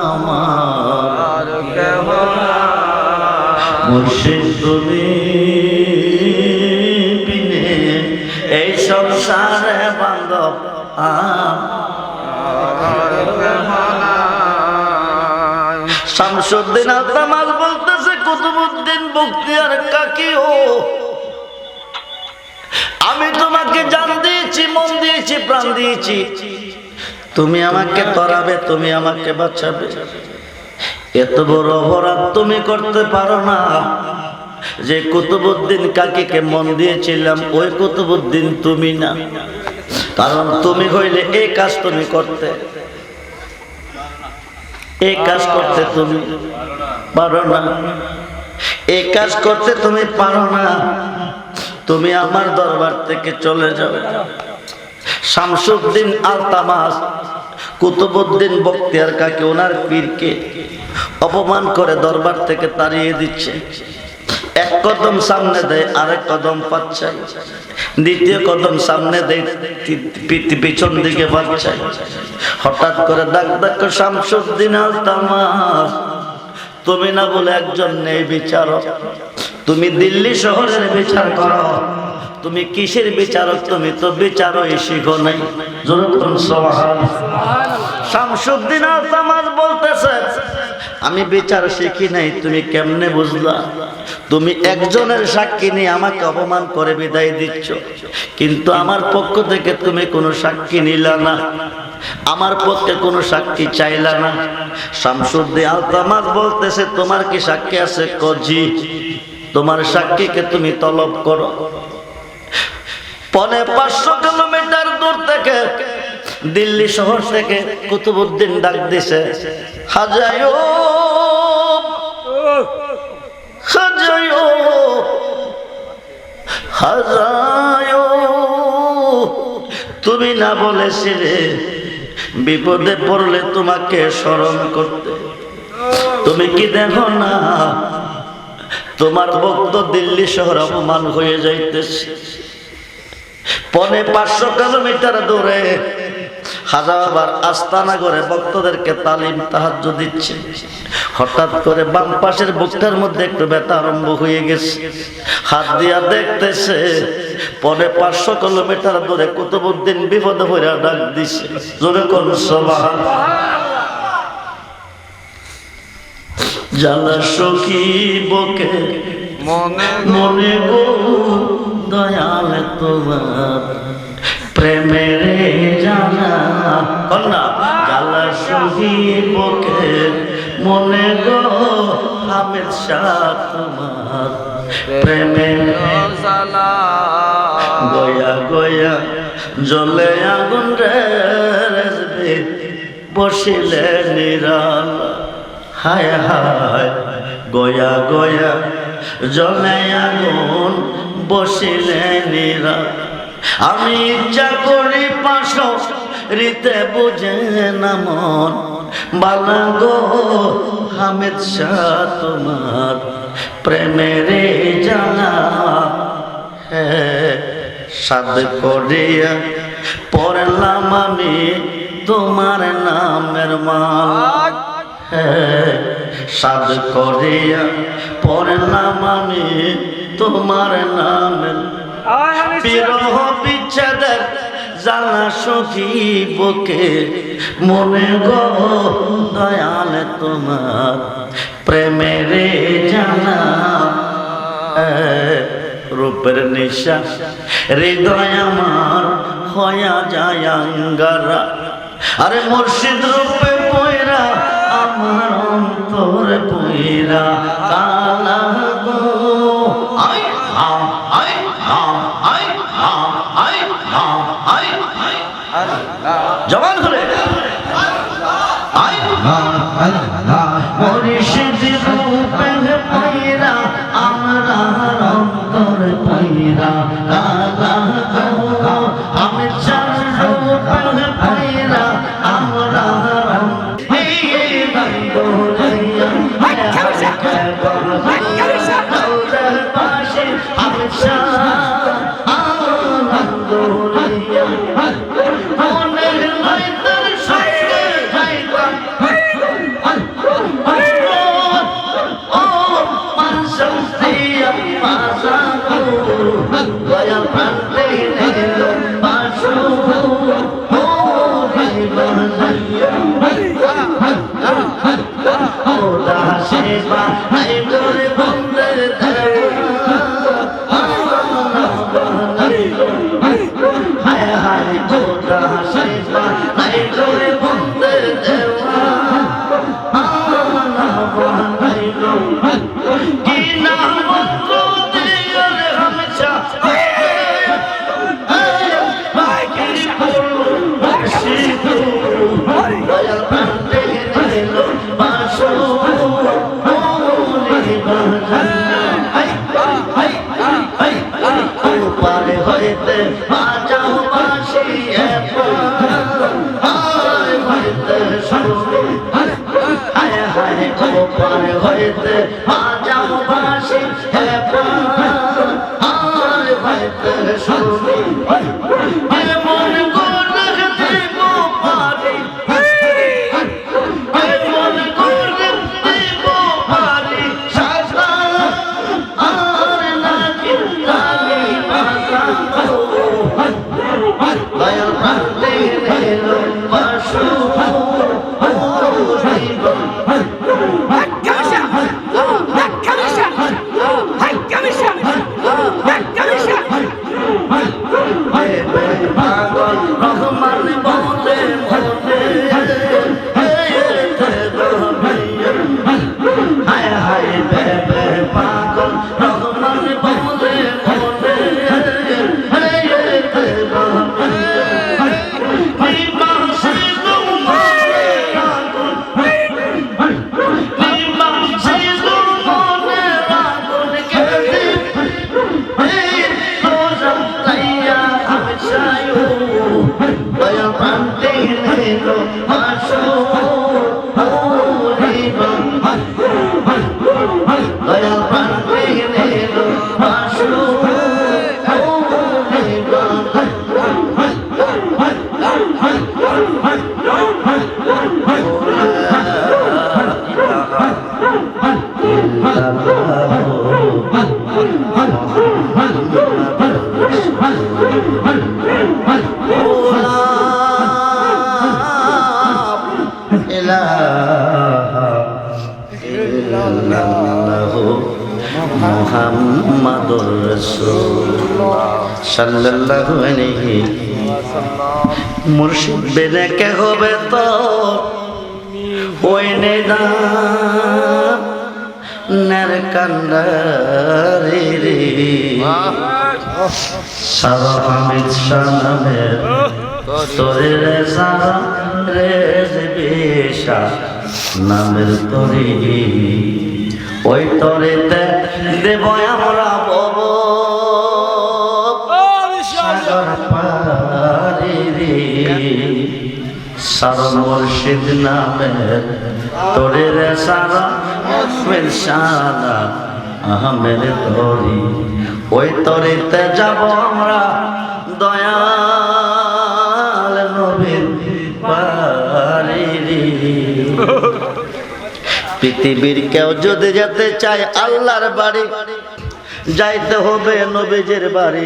আমার, মুর্শিদ তুমি বিনে এই সংসারে বান্ধব শামসুদ্দিন আলতামাজ বলতেছে কুতুবুদ্দিন বখতিয়ার কাকি ও আমি তোমাকে জান দিয়েছি, মন দিয়েছি, প্রাণ দিয়েছি, তুমি আমাকে তরাবে, তুমি আমাকে বাঁচাবে, এত বড় অপরাধ তুমি করতে পারো না। যে কুতুবুদ্দিন কাকিকে মন দিয়েছিলাম ওই কুতুবুদ্দিন তুমি না, কারণ তুমি হইলে এই কাজ তুমি করতে, এই কাজ করতে তুমি পারো না, এই কাজ করতে তুমি পারো না, তুমি আমার দরবার থেকে চলে যাও। শামসুদ্দিন আলতামাস কুতুবুদ্দিন বখতিয়ার কাকি ওনার পীরকে অপমান করে দরবার থেকে তাড়িয়ে দিচ্ছে। এক কদম সামনে দেয়, আরেক কদম পাচ্ছায়, দ্বিতীয় কদম সামনে দেয়, পিছন দিকে পাচ্ছায়। হঠাৎ করে ডাক শামসুদ্দিন আলতামাস, তুমি না বলে একজন নেই বিচারক, তুমি দিল্লি শহরের বিচার করো, তুমি কিসের বিচারক? তুমি তো বিচারই শিখো নাই। শামসুদ্দিন আলতামাজ বলতেছে, আমি বিচার শিখি নাই, তুমি কেমনে বুঝলা? তুমি একজনের সাক্ষী নিয়ে আমাকে অপমান করে বিদায় দিচ্ছ, কিন্তু আমার পক্ষ থেকে তুমি কোনো সাক্ষী নিলা না, আমার পক্ষে কোনো সাক্ষী চাইলা না। শামসুদ্দিন আলতামাজ বলতেছে, তোমার কি সাক্ষী আছে? কজি, তোমার সাক্ষীকে তুমি তলব করো। 550 কিলোমিটার দূর থেকে, দিল্লি শহর থেকে কুতুবউদ্দিন ডাক দিছে, হাজায়ো হাজায়ো হাজায়ো, তুমি না বলেছিলে বিপদে পড়লে তোমাকে স্মরণ করতে? তুমি কি দেখো না তোমার ভক্ত দিল্লি শহর অপমান হয়ে যাইতেছে? 550 কিলোমিটার দূরে হাজারবার আস্তানা করে ভক্তদেরকে তালিম তাহাজ্জুদ দিচ্ছে। হঠাৎ করে বাম পাশের বুকটার মধ্যে একটু ব্যথা আরম্ভ হয়ে গেছে। হাত দিয়া দেখতেছে 550 কিলোমিটার দূরে কুতুবউদ্দিন বিপদে পড়ে ডাক দিছে, জোরে কোন সুবহানাল্লাহ। জালা সখী বকে মনে মনে গো, দয়াল তোমার প্রেমের জানা কন্যা। জালা সখী বকে মনে গো, হামেদ শাহ তোমার প্রেমের জ্বালা গয়া গয়া জ্বলে আগুন রে, রেজবে বসিলে নিরালা। হায় হায় গয়া গয়া জ্বলে আগুন বসিলে নিরা। আমি ইচ্ছা করি পাশো রীতে বুঝে না মন, বালা গো হামেদ শাহ তোমার প্রেমের জানা। সাদ করিয়া পড়লাম আমি তোমার নামের মালা, সাদ করিয়া পড়লাম আমি তোমার নামের। বিরহ বিচ্ছেদের জ্বালা সখী বুকে মনে গো, দয়াল তোমার প্রেমের জানা। রূপের নিশা হৃদয় আমার হয়া যায় আঙ্গারা, আরে মুর্শিদ রূপে পয়রা আমার অন্তর পয়রা কালা গো। আই আ আই আ আই আ আই আ আই জবান খুলে আই মুর্শিদ রূপে পয়রা আমার অন্তর পয়রা কালা গো। আমি চার রূপে পয়রা আমরা দয়াল প্রান্তে এলো বাসু মুহাম্মাদুর রাসূলুল্লাহ সাল্লাল্লাহু আলাইহি মুর্শিদ বেনে কে হবে তো ওই নেদা নের কান্দারি রে সারা হামিদ শানামের তোরে রে সারা রে বেশা নামের তরি ওই তরেতে দেব আমরা বব সাগর পারি রে সারা মুর্শিদ নামের তোরে রে সারা আহমেদ শানা আহমেদ তরি ওই তরিতে যাব আমরা দয়াল নবীর পারি রে পৃথিবীর কেউ যদি যেতে চায় আল্লাহর বাড়ি যাইতে হবে নবীজির বাড়ি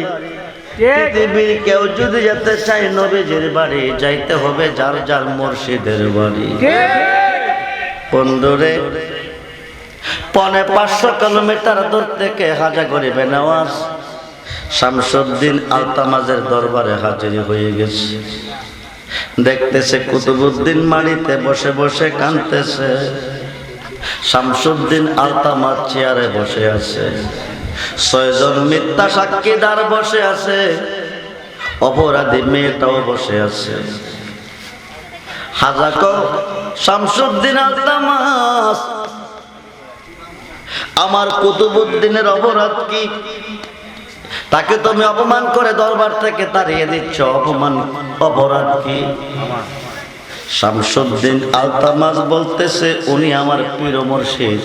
পৃথিবীর কেউ যদি যেতে চায় নবীজির বাড়ি যাইতে হবে যার যার মুর্শিদের বাড়ি বন্ধুরে 500 কিলোমিটার দূর থেকে হাজা করিবে নওয়াজ শামসুদ্দিন আলতামাজের দরবারে হাজির হয়ে গেছে দেখতেছে কুতুবউদ্দিন মাটিতে বসে বসে কাঁদতেছে শামসুদ্দিন আলতামাজ চেয়ারে বসে আছে 6 জন মিথ্যা সাক্ষীদার বসে আছে অপরাধী মেয়েটাও বসে আছে হাজা কো শামসুদ্দিন আলতামাজ আমার কুতুবউদ্দিনের অপরাধ কি তাকে তুমি অপমান করে দরবার থেকে তাড়িয়ে দিচ্ছ অপমান অপরাধ কি শামসুদ্দিন আলতামাজ বলতেছে উনি আমার প্রিয় মুর্শিদ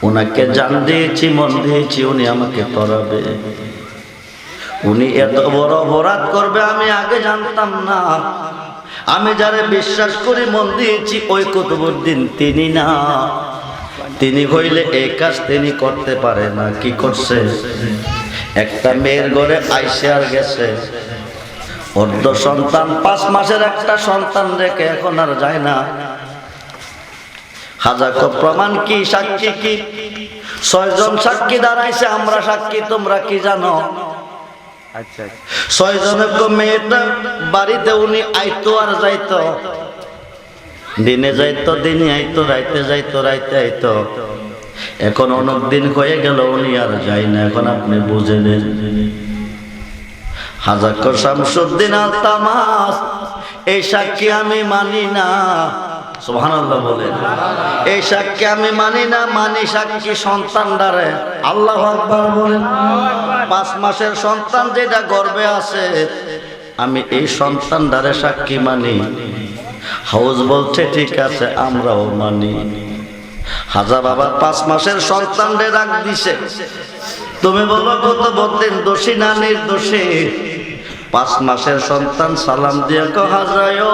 উনাকে জান দিয়েছি মন দিয়েছি উনি আমাকে তরাবে উনি এত বড় অপরাধ করবে আমি আগে জানতাম না আমি যারে বিশ্বাস করি মন দিয়েছি ওই কুতুবউদ্দিন তিনি না তিনি হইলে এই কাজ তিনি করতে পারে না কি করছে একটা মেয়ের ঘরে আইসে আর গেছে অর্ধ সন্তান 5 মাসের একটা সন্তান রেখে এখন আর যায় না হাজার প্রমাণ কি সাক্ষী কি 6 জন সাক্ষী দাঁড়াইছে আমরা সাক্ষী তোমরা কি জানো আচ্ছা 6 জনের মেয়েটা বাড়িতে উনি আইতো আর যাইতো দিনে যাইতো দিনে আইতো রাইতে যাইতো রাইতে আইতো এখন অনেক দিন হয়ে গেল উনি আর যায় না এখন আপনি বুঝে নেন হাজার শামসুদ্দিন আলতামাজ এই সাক্ষী আমি মানি না সুবহানাল্লাহ বলেন এই সাক্ষী আমি মানি না মানি সাক্ষী সন্তানদারে আল্লাহু আকবার বলেন 5 মাসের সন্তান যেটা গর্ভে আছে আমি এই সন্তানদারে সাক্ষী মানি হাউস বলছে ঠিক আছে আমরাও মানি হাজা বাবা 5 মাসের সন্তানরে ডাক দিছে তুমি বলো কুতুবউদ্দিন দোষী না নির্দোষী 5 মাসের সন্তান সালাম দিয়ে কো হাজায়ো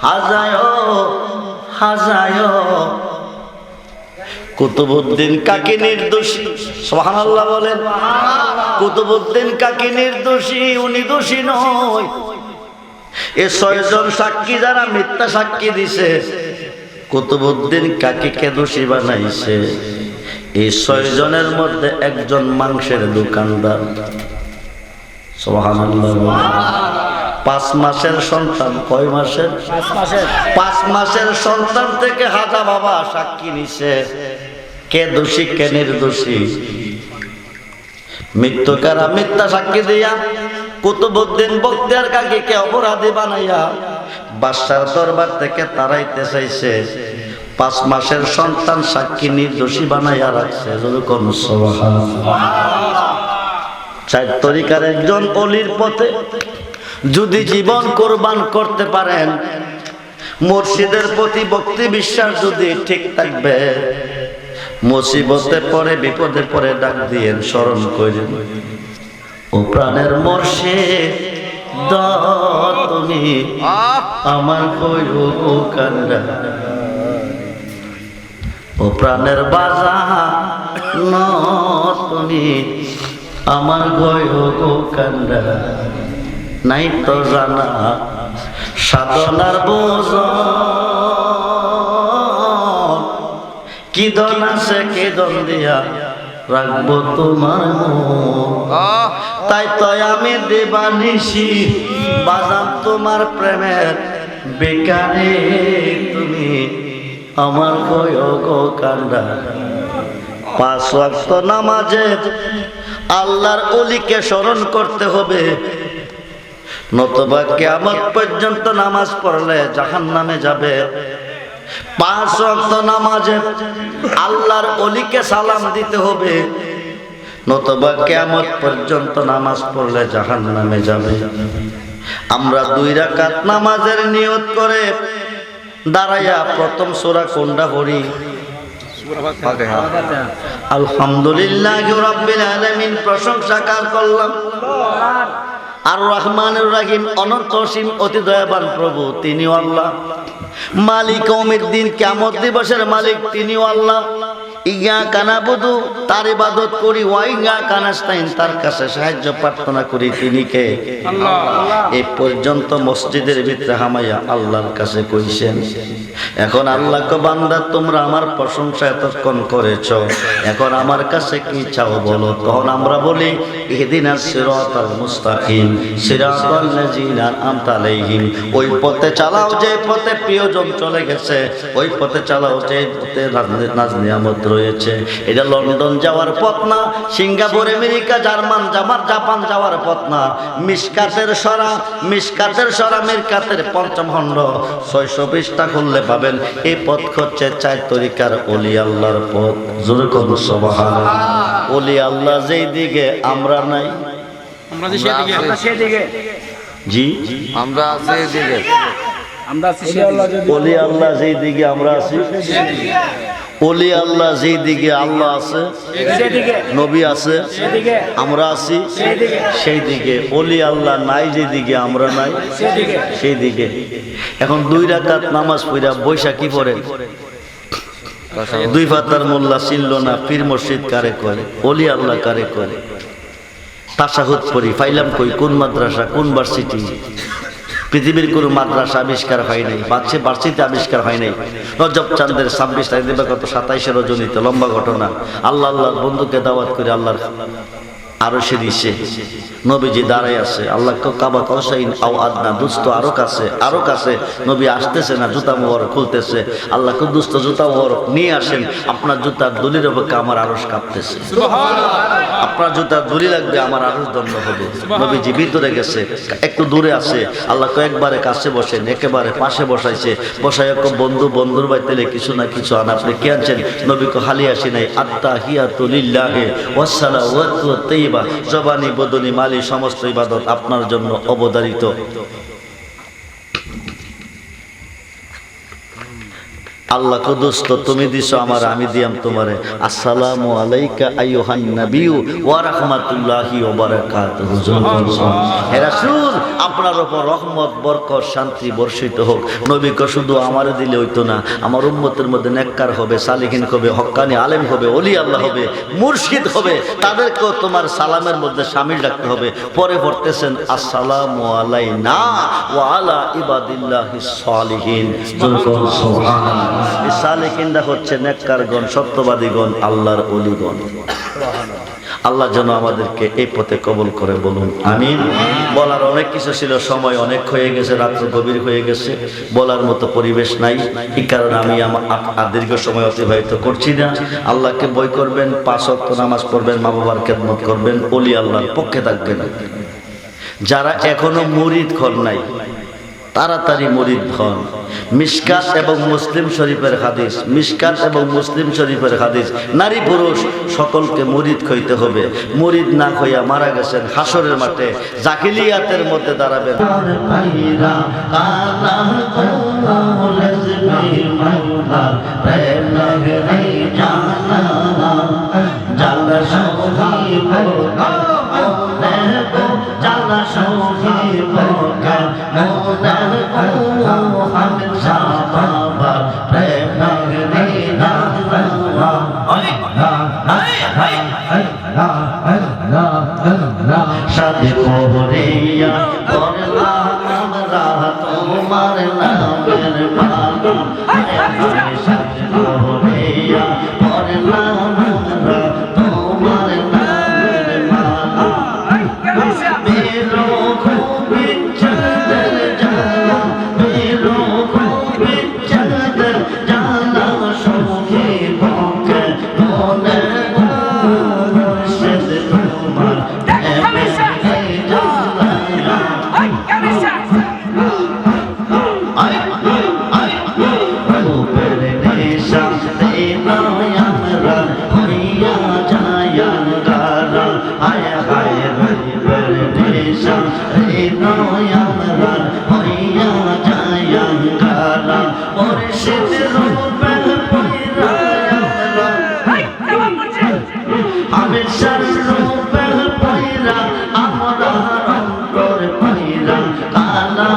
হাজায়ো হাজায়ো কুতুবউদ্দিন কাকে নির্দোষী সুবহানাল্লাহ বলেন কুতুবউদ্দিন কাকে নির্দোষী উনি দোষী নয় এই 6 জন সাক্ষী যারা মিথ্যা সাক্ষী দিছে কুতুবউদ্দিন কাকে দোষী বানাইছে এই 6 জনের মধ্যে একজন মাংসের দোকানদার সুবহানাল্লাহ 5 মাসের সন্তান কয় মাসের 5 মাসের সন্তান থেকে হাজা বাবা সাক্ষী নিছে কে দোষী কে নির্দোষী মৃত্যুকারা মিথ্যা সাক্ষী দিয়া কুতুবউদ্দিন বখতিয়ার কাকীকে অপরাধী বানাইয়া বাদশার দরবার থেকে তাড়াইতে চাইছে 5 মাসের সন্তান সাক্ষী নির্দোষী বানাইয়া রাখছে যখন সুবহানাল্লাহ 4 তরিকার একজন ওলির পথে যদি জীবন কোরবান করতে পারেন মুর্শিদের প্রতি ভক্তি বিশ্বাস যদি ঠিক থাকবে মুসিবতে পড়ে বিপদে পড়ে ডাক দিয়েন স্মরণ করেন ও প্রাণের মুর্শিদ তুমি আমার কইও কান্ডা ও প্রাণের বাজান তুমি আমার গয় গো কান্দা নাই তো জানা সাধনার বোঝ কি দন আছে কে দন দিয়া রাখবো তোমার মন তাই তো আমি দেবানিশি বাজান তোমার প্রেমের বেকারে তুমি আমার গয় গো কান্দা 5 ওয়াক্ত নামাজে আল্লাহর ওলিকে স্মরণ করতে হবে নতুবা কিয়ামত পর্যন্ত নামাজ পড়লে জাহান্নামে যাবে 5 ওয়াক্ত নামাজে আল্লাহর ওলিকে সালাম দিতে হবে নতুবা কিয়ামত পর্যন্ত নামাজ পড়লে জাহান্নামে যাবে আমরা 2 রাকাত নামাজের নিয়ত করে দাঁড়াইয়া প্রথম সূরা কোনটা পড়ি আলহামদুলিল্লাহি রাব্বিল আলামিন প্রশংসা করলাম আর রহমানুর রহিম অনন্ত অসীম অতি দয়াবান প্রভু তিনিও আল্লাহ মালিক ইয়াউমিদ্দিন কিয়ামত দিবসের মালিক তিনিও আল্লাহ ইয়াকা নাবুদু তার ইবাদত করি ওয়া ইয়াকা নাস্তাইন তার কাছে সাহায্য প্রার্থনা করি তিনি কে আল্লাহ এই পর্যন্ত মসজিদের ভিতরে হামাইয়া আল্লাহর কাছে কইছেন এখন আল্লাহ কো বান্দা তোমরা আমার প্রশংসা এতক্ষণ করেছো এখন আমার কাছে কি চাও বলো তখন আমরা বলি ইহদিনাস সিরাতাল মুস্তাকিম সিরাতাল লাযিনা আন'আমতা আলাইহিম ওই পথে চালাও যে পথে প্রিয়জন চলে গেছে ওই পথে চালাও যে পথে নাজ নিয়ামত রয়েছে এটা লন্ডন যাওয়ার পথ না সিঙ্গাপুর আমেরিকা জার্মান জাপান যাওয়ার পথ না মিশকাতের সরা মিরকাতের পঞ্চম খণ্ড 620টা খুললে পাবেন এই পথ হচ্ছে 4 তরিকার ওলি আল্লাহর পথ জোরে কোন সুবহানাল্লাহ ওলি আল্লাহ যেই দিকে আমরা নাই আমরা যে সেদিকে জি আমরা সেই দিকে আমরা আছি ওলি আল্লাহ যেই দিকে আমরা আছি ওলি আল্লাহ যেই দিকে আল্লাহ আছে নবী আছে আমরা আছি সেই দিকে ওলি আল্লাহ নাই যেই দিকে আমরা নাই সেই দিকে এখন 2 রাকাত নামাজ পড়া বৈশাখী পড়ে 2 পাতার মোল্লা চিনল না পীর মুর্শিদ কারে কয় ওলি আল্লাহ কারে কয় তাশাহুদ পড়ি ফাইলাম কই কোন মাদ্রাসা কোন ভার্সিটি পৃথিবীর কোনো মাদ্রাসা আবিষ্কার হয় নাই ভার্সিটি আবিষ্কার হয় নাই রজব চাঁদের 26 তারিখ দিবাগত 27 রজনীতে লম্বা ঘটনা আল্লাহর বন্ধুকে দাওয়াত করে আল্লাহর আরশে দিছে নবীজি দাঁড়ায় আছে আল্লাহ কাবা কৌসাইন আও আদনা দুস্থ আরো কাছে নবী আসতেছে না জুতা মোবারক খুলতেছে আল্লাহ দুস্থ জুতা মোবারক নিয়ে আসেন আপনার জুতার দলির অপেক্ষা আমার আরশ কাঁপতেছে সুবহানাল্লাহ আপনার জুতার দলি লাগবে আমার আরশ দণ্ড হবে নবীজি ভিতরে গেছে একটু দূরে আছে আল্লাহ একবারে কাছে বসেন একেবারে পাশে বসাইছে বসায় বন্ধুর বাইতেলে কিছু না কিছু আন আপনি কে আনছেন নবী কো হালি আসি নাই আত্তাহিয়াতু লিল্লাহি ওয়াস সালাওয়াতু তাইয়্যিবা জবানি বদনি মালি সমস্ত ইবাদত আপনার জন্য অবধারিত আল্লাহ কো দোস্ত তুমি দিছো আমার আমি দিয়াম তোমারে আসসালামু আলাইকা আইয়ুহান নাবিয়্যু ওয়া রাহমাতুল্লাহি ওয়া বারাকাতুহু হে রাসূল আপনার উপর রহমত বরকত শান্তি বর্ষিত হোক নবী কো শুধু আমারে দিলে হইতো না আমার উম্মতের মধ্যে নেককার হবে সালিহিন হবে হক্কানি আলেম হবে ওলি আল্লাহ হবে মুর্শিদ হবে তাদেরকেও তোমার সালামের মধ্যে শামিল রাখতে হবে পরে পড়তেছেন আসসালামু আলাইনা ওয়া আলা ইবাদিল্লাহিস সালিহিন সুবহানাল্লাহ এই সালেকিনরা হচ্ছে নেককারগণ সত্যবাদীগণ আল্লাহর ওলিগণ আল্লাহ যেন আমাদেরকে এই পথে কবুল করে বলুন আমিন বলার অনেক কিছু ছিল সময় অনেক হয়ে গেছে রাত্র গভীর হয়ে গেছে বলার মতো পরিবেশ নাই এই কারণে আমি আমার দীর্ঘ সময় অতিবাহিত করছি না আল্লাহকে ভয় করবেন 5 ওয়াক্ত নামাজ পড়বেন মা বাবার খেদমত করবেন ওলি আল্লাহর পক্ষে থাকবেন যারা এখনো মুরিদ হন নাই তাড়াতাড়ি মুরিদ হন মিশকাত এবং মুসলিম শরীফের হাদিস নারী পুরুষ সকলকে মুরিদ হইতে হবে মুরিদ না হইয়া মারা গেছেন হাসরের মাঠে জাহিলিয়াতের মধ্যে দাঁড়াবেন আমি রূপে পাইরা আমরা অন্তর পাইরা কালা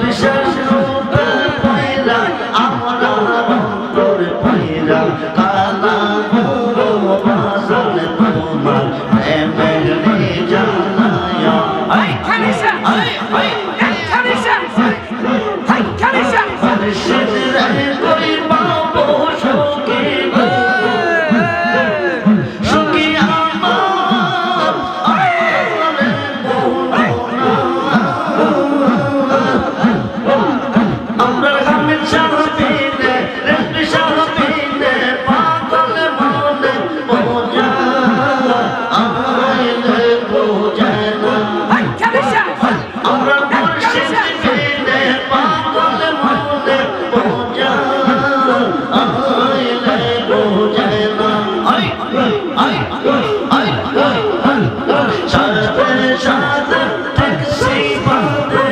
বিশেষ রূপে পাইরা আমরা অন্তর পাইরা কালা বাসন তোমার প্রেমের জানায়া রে কই পাবো সখী সখী আমার আমরা গামের সাহাবিনে রেস্টি সাহাবিনে পাগল মনে বোঝা আইলে বোঝা না আমরা মুর্শিদ বিনে পাগল মনে বোঝা আইলে বোঝা না আই আই আই সাথে সাথে ট্যাক্সি বাঁধে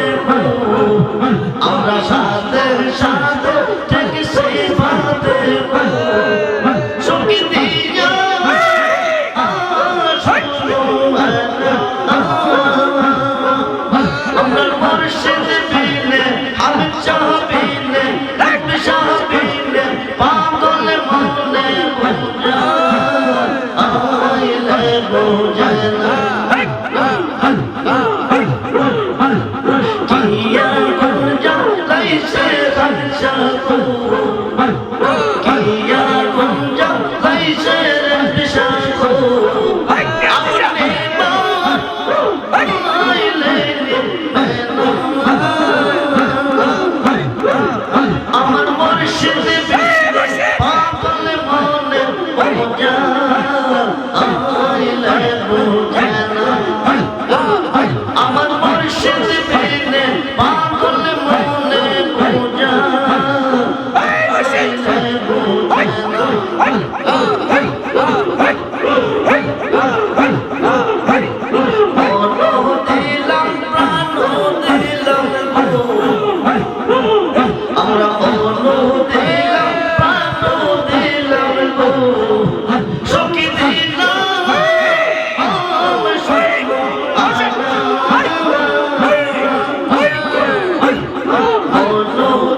আমরা সাথে সাথে ট্যাক্সি বাঁধে সখী দিয়া আমরা মুর্শিদ বিনে আমি চাবিনে রাখবি চাবিনে পাগল মনে বোঝা আইলে বোঝা না কিয়া গুঞ্জা লাইছে খরচা কিয়া গুঞ্জা লাইছে রেশা আমার মুর্শিদ পাগল মনে বোঝা আইলে বোঝা না আমার মুর্শিদ বিনে পাগল মনে বোঝা আইলে বোঝা দিলাম প্রাণ দিলাম আমরা দিলাম প্রাণ দিলাম সখী দিলাম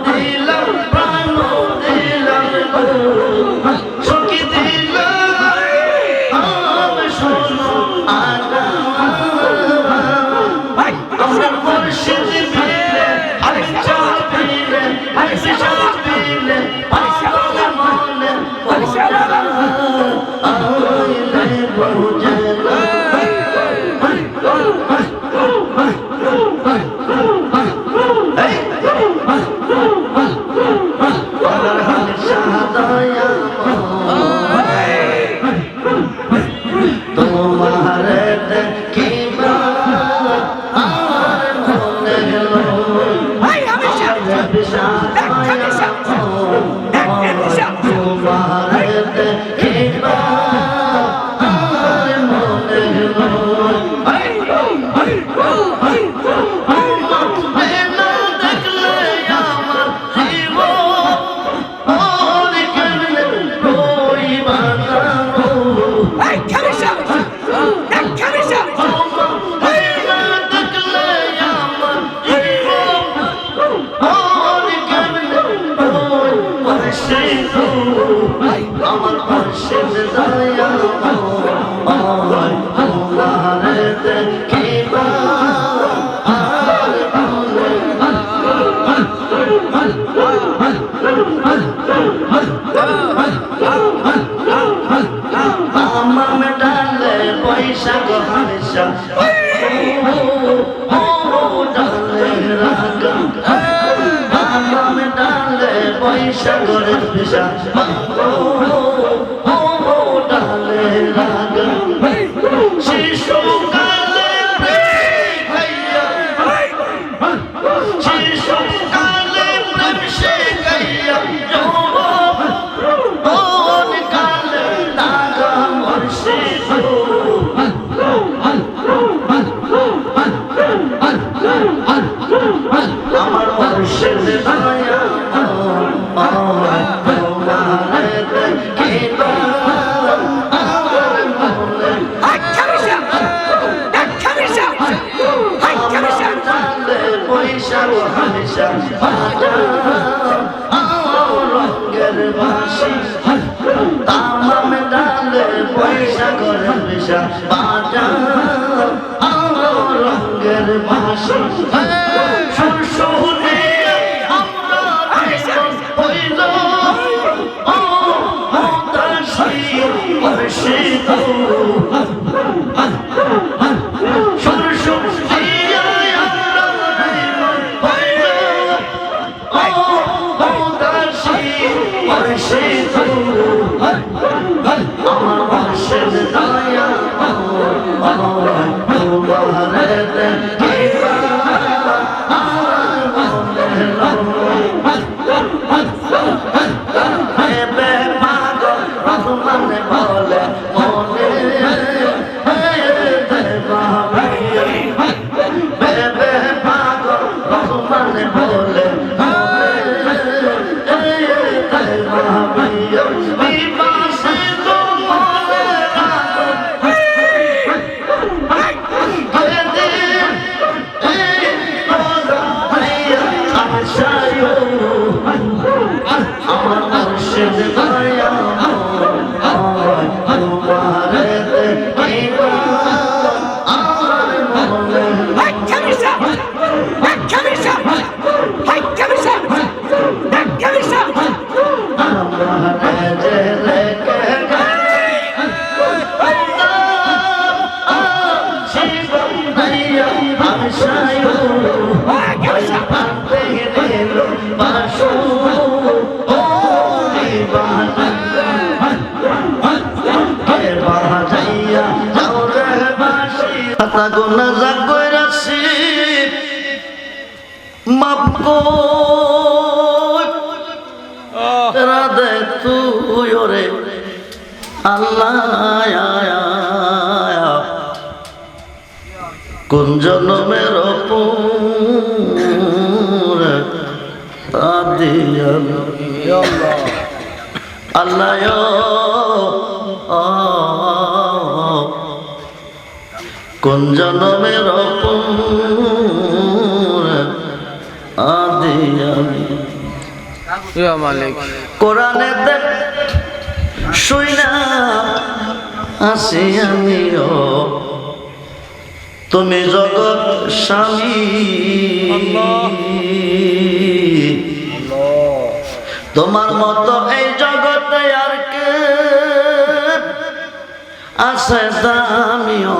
দিলাম প্রাণ দিলাম সখী দিলাম শোনো আনা আমরা মুর্শিদ বিনে আমি চাবিনে আমি চাবিনে পাগল মনে বোঝা আইলে বোঝা না তোমার দেখিবা আর মনে হলো তোমার দেখিবা আর মনে হলো দেখলে আমার জীবন ওর কেমনে কই বাঁচানো দেখলে আমার জীবন ওর কেমনে কই বাঁচানো আমার মুর্শিদ দয়া তোমার দেখিবা আমার ডালে পয়সা গো হামেশা ডালে রাগা আমার ডালে পয়সা করে পেশা ডালে রাগা শিশু কালে শিশু কালে প্রেম সে গাইয়া যৌবন কালে লাগা মুর্শিদ আমার মুর্শিদ দয়া তোমার দেখিবা পয়সা গো হামেশা বাজাও রঙের বাঁশি তামাম ডালে পয়সা করে হামেশা বাজাও রঙের বাঁশি শুনে আমরা জীবন হইল দাসী অর্ষিত আমার বর্ষের দয়া মানে বলে মনে বেবে পাগল রহমানে বলে আমার মুর্শিদ দয়া গুনা যা কইরাছি মাপ রাধে তুই ওরে আল্লাহ কোন জন্মের আল্লাহ কোন জন্মের মালিক কোরআনে দেখ শুই না আসি আমিও তুমি জগৎ স্বামী তোমার মতো এই জগতে আর কে আছে দামিও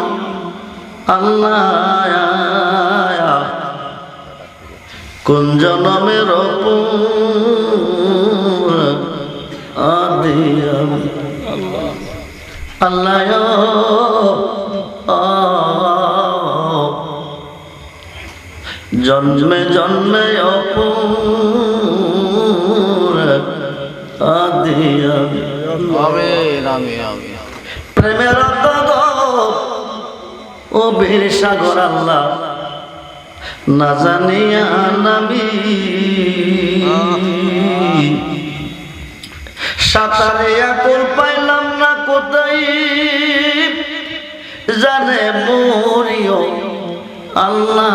আল্লাহ কোন জনমের আল্লাহ জন্মে জন্মে প্রেমের ও বীর সাগর আল্লাহ না জানিয়া নামি সাঁতারিয়া কোল পাইলাম না কোথায় জানে মরিও আল্লাহ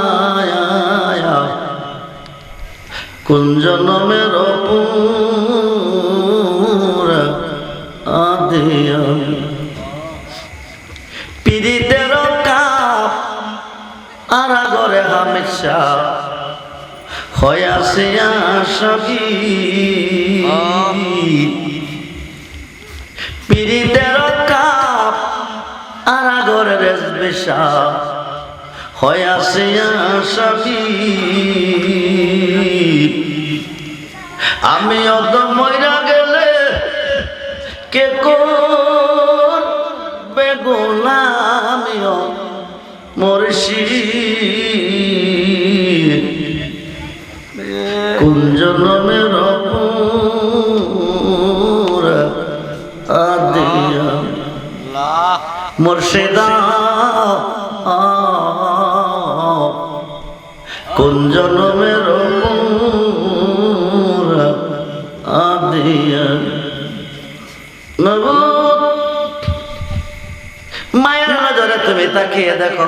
কোন জনমের আদিয়া পীড়িতের কাপ আরা ঘরে হামেশা হয়াছে আশাবি পীড়িতের কাপ আরা ঘরে রেজবেশা হয়াছে আশাবি আমি অত মইরা গেলে কে করবে গোলামিও মুর্শিদ কোন জনমের আদিয়া মুর্শিদা কোন জনমের আদিয়া মায়ের নজরে তুমি তাকিয়ে দেখো,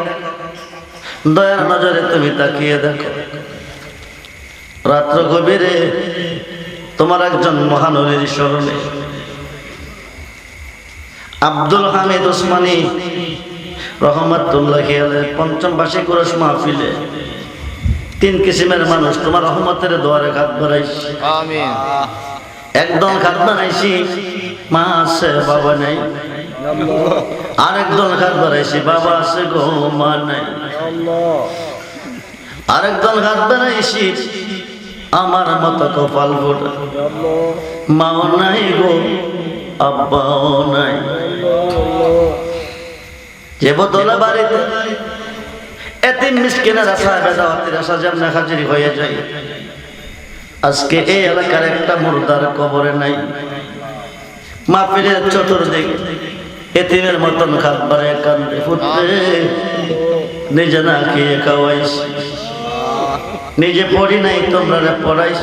দয়ার নজরে তুমি তাকিয়ে দেখো, রাত্র গভীরে তোমার একজন মহান ওলির স্মরণে আব্দুল হামিদ ওসমানী রহমাতুল্লাহি আলাইহি পঞ্চম বার্ষিক উরুস মাহফিলে 3 কিসিমের মানুষ তোমার রহমতের দোয়ারে হাত বাড়াইছি। আমিন। একদল হাত বাড়াইছি মা আছে বাবা নাই, আরেকদল হাত বাড়াইছি বাবা আছে গো মা নাই, আরেকদল হাত বাড়াইছি আমার মতো কপাল ফোটা মাও নাই গো আব্বাও নাই। যে বদলা বাড়িতে এতিম মিসকিনের আশা বেদাওয়াতের আশা যেমন হাজির হয়ে যায়, আজকে এই এলাকার একটা মুর্দার কবরে নাই। মাহফিলের চতুর্দিক এতিমের মতন খাত বাড়ে কান্দে ফুটে, নিজে না খেয়ে খাওয়াইস, নিজে পড়ি নাই তোমরা পড়াইস,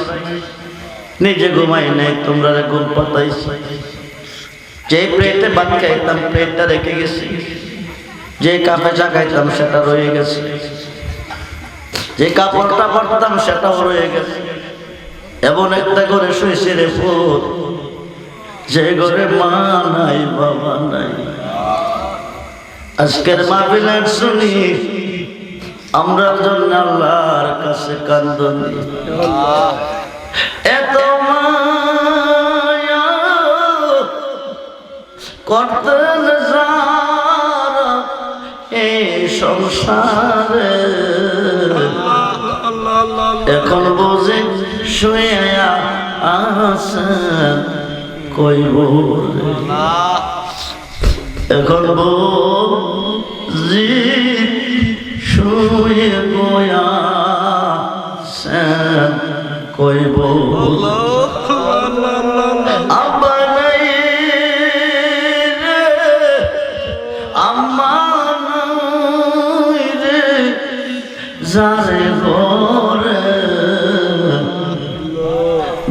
নিজে ঘুমাই নাই তোমরা ঘুম পাতাইস। যে প্লেটে ভাত খাইতাম প্লেটটা রেখে গেছি, যে কাপে চা খাইতাম সেটা রয়ে গেছে, যে কাপড়টা পরতাম সেটাও রয়ে গেছে। এমন একটা ঘরে শুয়েছে রে ফুট, যে ঘরে মা নাই বাবা নাই। আজকের মাহফিলের শুনি আমরা জন্য আল্লাহর কাছে কান্দনি, এত মায়া করতেন যারা এই সংসারে, এখন বুঝে শুয়ে আছেন কইব, এখন বুঝি শুয়ে গোয়া কইব আব্বা নাই রে আম্মা নাই রে যারে ঘরে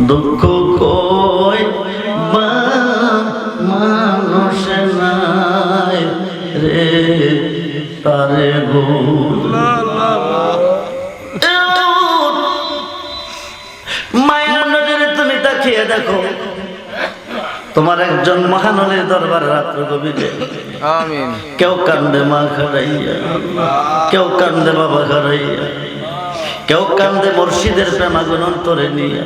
দুঃখ কই মানুষ নাই রে তারে গো। মায়ের নজরে তুমি তাকিয়ে দেখো, তোমার একজন মহানলের দরবার রাত্র গভীরে আমিন। কেউ কান্দে মা খারাইয়া, কেউ কান্দে বাবা খারাইয়া, কেউ কান্দে মুর্শিদের প্রেমাগুণ অন্তরে নিয়ে,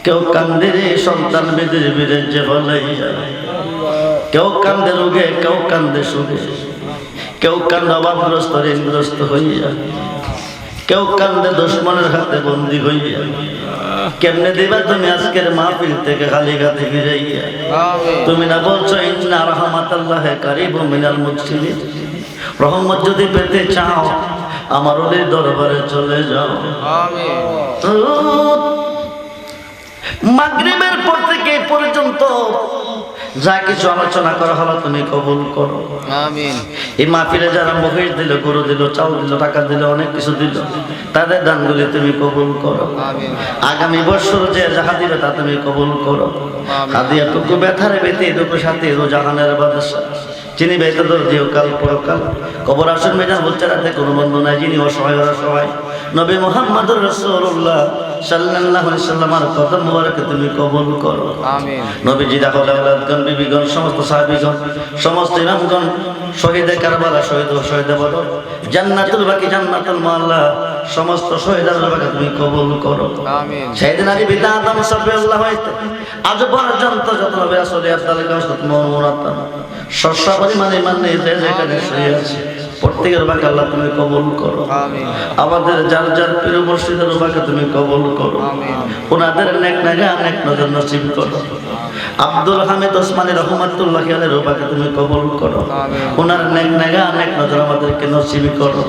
কেউ কান্দে রে সন্তান বেদের বীরের যে বলাইয়া, কেউ কান্দে রোগে, কেউ কান্দে সুখে, কেউ কান্দে অভাবগ্রস্ত ঋণগ্রস্ত হইয়া, কেউ কান্দে দুশ্মনের হাতে বন্দী হইয়া। কেমনে দিবা তুমি আজকের মাহফিল থেকে খালি গাতে ফিরাইয়া? তুমি না বলছো ইন্না রাহমাতাল্লাহি কারিবুম মিনাল মুহসিনিন, রহমত যদি পেতে চাও আমার ওদের দরবারে চলে যাও। আমিন। মাগরিবের পর থেকে এই পর্যন্ত যা কিছু আলোচনা করা হলো তুমি কবুল করো। আমিন। এই মাহফিলে যারা মহিষ দিল, গরু দিল, চাউল দিল, টাকা দিল, অনেক কিছু দিল, তাদের দানগুলি তুমি কবুল করো। আমিন। আগামী বছর যে যাহা দিবে তা তুমি কবুল করো। হাদিয়াটুকু ব্যথারে বেতে দুটো সাথে জাহানের বাদশা যিনি বেঁচে দিও কাল পরকাল কবর আসন মেজান বলতে রাতে কোনো বন্ধু নাই, যিনি অসহায় অসহায় নবী মুহাম্মদুর রাসূলুল্লাহ সাল্লাল্লাহু আলাইহি সাল্লামের কদম মোবারকে তুমি কবুল করো। আমিন। নবীজি দেখো আওলাদগণ, বিবিগণ, সমস্ত সাহাবীগণ, সমস্ত ইমামগণ, শহীদে কারবালা, শহীদ ও শহীদে বদর, জান্নাতুল বাকি, জান্নাতুল মুআল্লা, সমস্ত শহীদের বাকি তুমি কবুল করো। আমিন। সাইয়েদনা নবী আদম সাল্লাল্লাহু আলাইহি আজ পর্যন্ত যত নবী রাসূল আল্লাহর কাছে মনোনতন শস্য পরিমাণে মানে যে যেখানে শুয়ে আছে প্রত্যেকের বাকি আল্লাহ তুমি কবুল করো। আমিন। আমাদের যার যার প্রিয় মুর্শিদের বাকি তুমি কবুল করো। আমিন। ওনাদের নেক নাগা নেক নজর নসিব করো। আব্দুল হামিদ ওসমানী রহমাতুল্লাহি আলাইহির রূপাকে তুমি কবুল করো। ওনার নেক নাগা নেক নজর আমাদেরকে নসিব করো।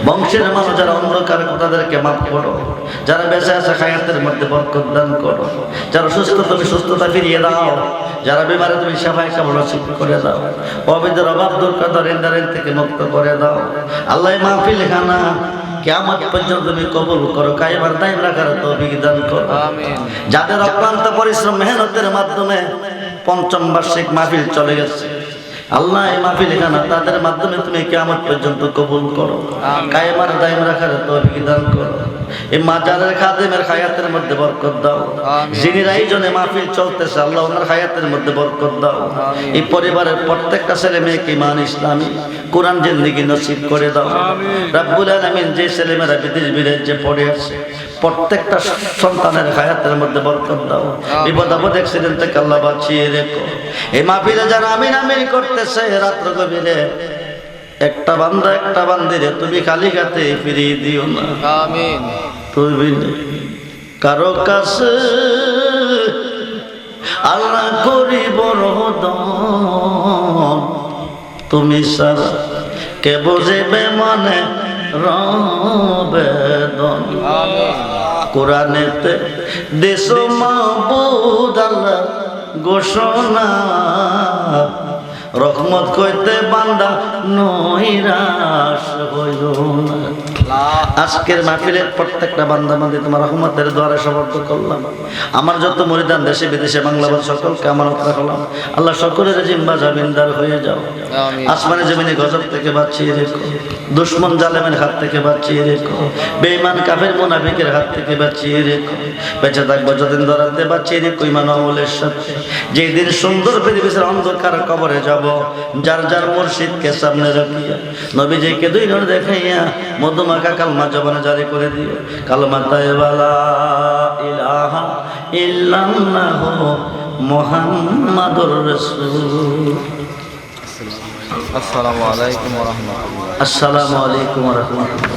বংশের মানুষ যারা অন্ধকার তাদেরকে মাফ করো। যারা বেঁচে আছে হায়াতের মধ্যে বরকত দান করো। যারা সুস্থ তুমি সুস্থতা ফিরিয়ে দাও। যারা বিমারে তুমি সেবায় কেবল নসিব করে দাও। অবিদের অভাব দূর করে দাও, ঋণ থেকে মুক্ত করে দাও। আল্লাহ মাহফিল খানা কিয়ামত পর্যন্ত তুমি কবুল করো, কায়েমার দায়ম রাখার তৌফিক দান করো। আমিন। যাদের অক্লান্ত পরিশ্রম মেহনতের মাধ্যমে পঞ্চম বার্ষিক মাহফিল চলে গেছে, আল্লাহ এই মাহফিল খানা তাদের মাধ্যমে তুমি কিয়ামত পর্যন্ত কবুল করো, কায়েমার দায়ম রাখার তৌফিক দান করো। এই মাজারের খাদেমের হায়াতের মধ্যে বরকত দাও। যিনি আয়োজনে মাহফিল চলতেছে আল্লাহ ওনার হায়াতের মধ্যে বরকত দাও। এই পরিবারের প্রত্যেকটা ছেলে মেয়েকে ইমান ইসলামী কোরআন জিন্দেগি নসিব করে দাও রব্বুল আলামিন। যে ছেলেমেয়েরা বিদেশ বিদেশে পড়ে আছে প্রত্যেকটা সন্তানের হায়াতের মধ্যে বরকত দাও। বিপদ আপদ অ্যাক্সিডেন্ট থেকে আল্লাহ বাঁচিয়ে রেখো। এই মাহফিলে যারা আমিন আমিন করতেছে রাত্র গভীরে একটা বান্দা একটা বান্দিরে তুমি খালি হাতে ফিরিয়ে দিও না। আমিন। তুমি কারো কাছে আল্লাহ করিব রহদন, তুমি সারা কে বুঝিবে মানে রবেদন। কোরআনেতে দেশ মাহবুদ আল্লাহ ঘোষণা, রহমত কইতে বান্দা নৈরাশ হইল না। আজকের মাহফিলের প্রত্যেকটা বান্দা বান্দি তোমার রহমতের দ্বারা সমর্থ করলাম। আমার যত মুরিদান দেশে বিদেশে বাংলাদেশ সকলকে আমানত রাখলাম। আল্লাহ সকলের জিম্বা জামিনদার হয়ে যাও। আসমানে জমিনে গজব থেকে বাঁচিয়ে রেখো, দুশ্মন জালেমের হাত থেকে বাঁচিয়ে রেখো, বেঈমান কাফের মুনাফিকের হাত থেকে বাঁচিয়ে রেখো। বেঁচে থাকবো যতদিন ধরাতে বাঁচিয়ে রেখো ইমান আমলের সাথে। যেই দিন সুন্দর পরিবেশের অন্ধকার কবরে যাব, যার যার মুর্শিদকে সামনে রাখিয়া নবীজিকে দুই নর দেখাইয়া মধুমাখা কালমা জবানে জারি করে দিও। কালমা তাইবা লা ইলাহা ইল্লাল্লাহু মুহাম্মাদুর রাসূল। আসসালামু আলাইকুম ওয়া রাহমাতুল্লাহ। আসসালামু আলাইকুম ওয়া রাহমাতুল্লাহ।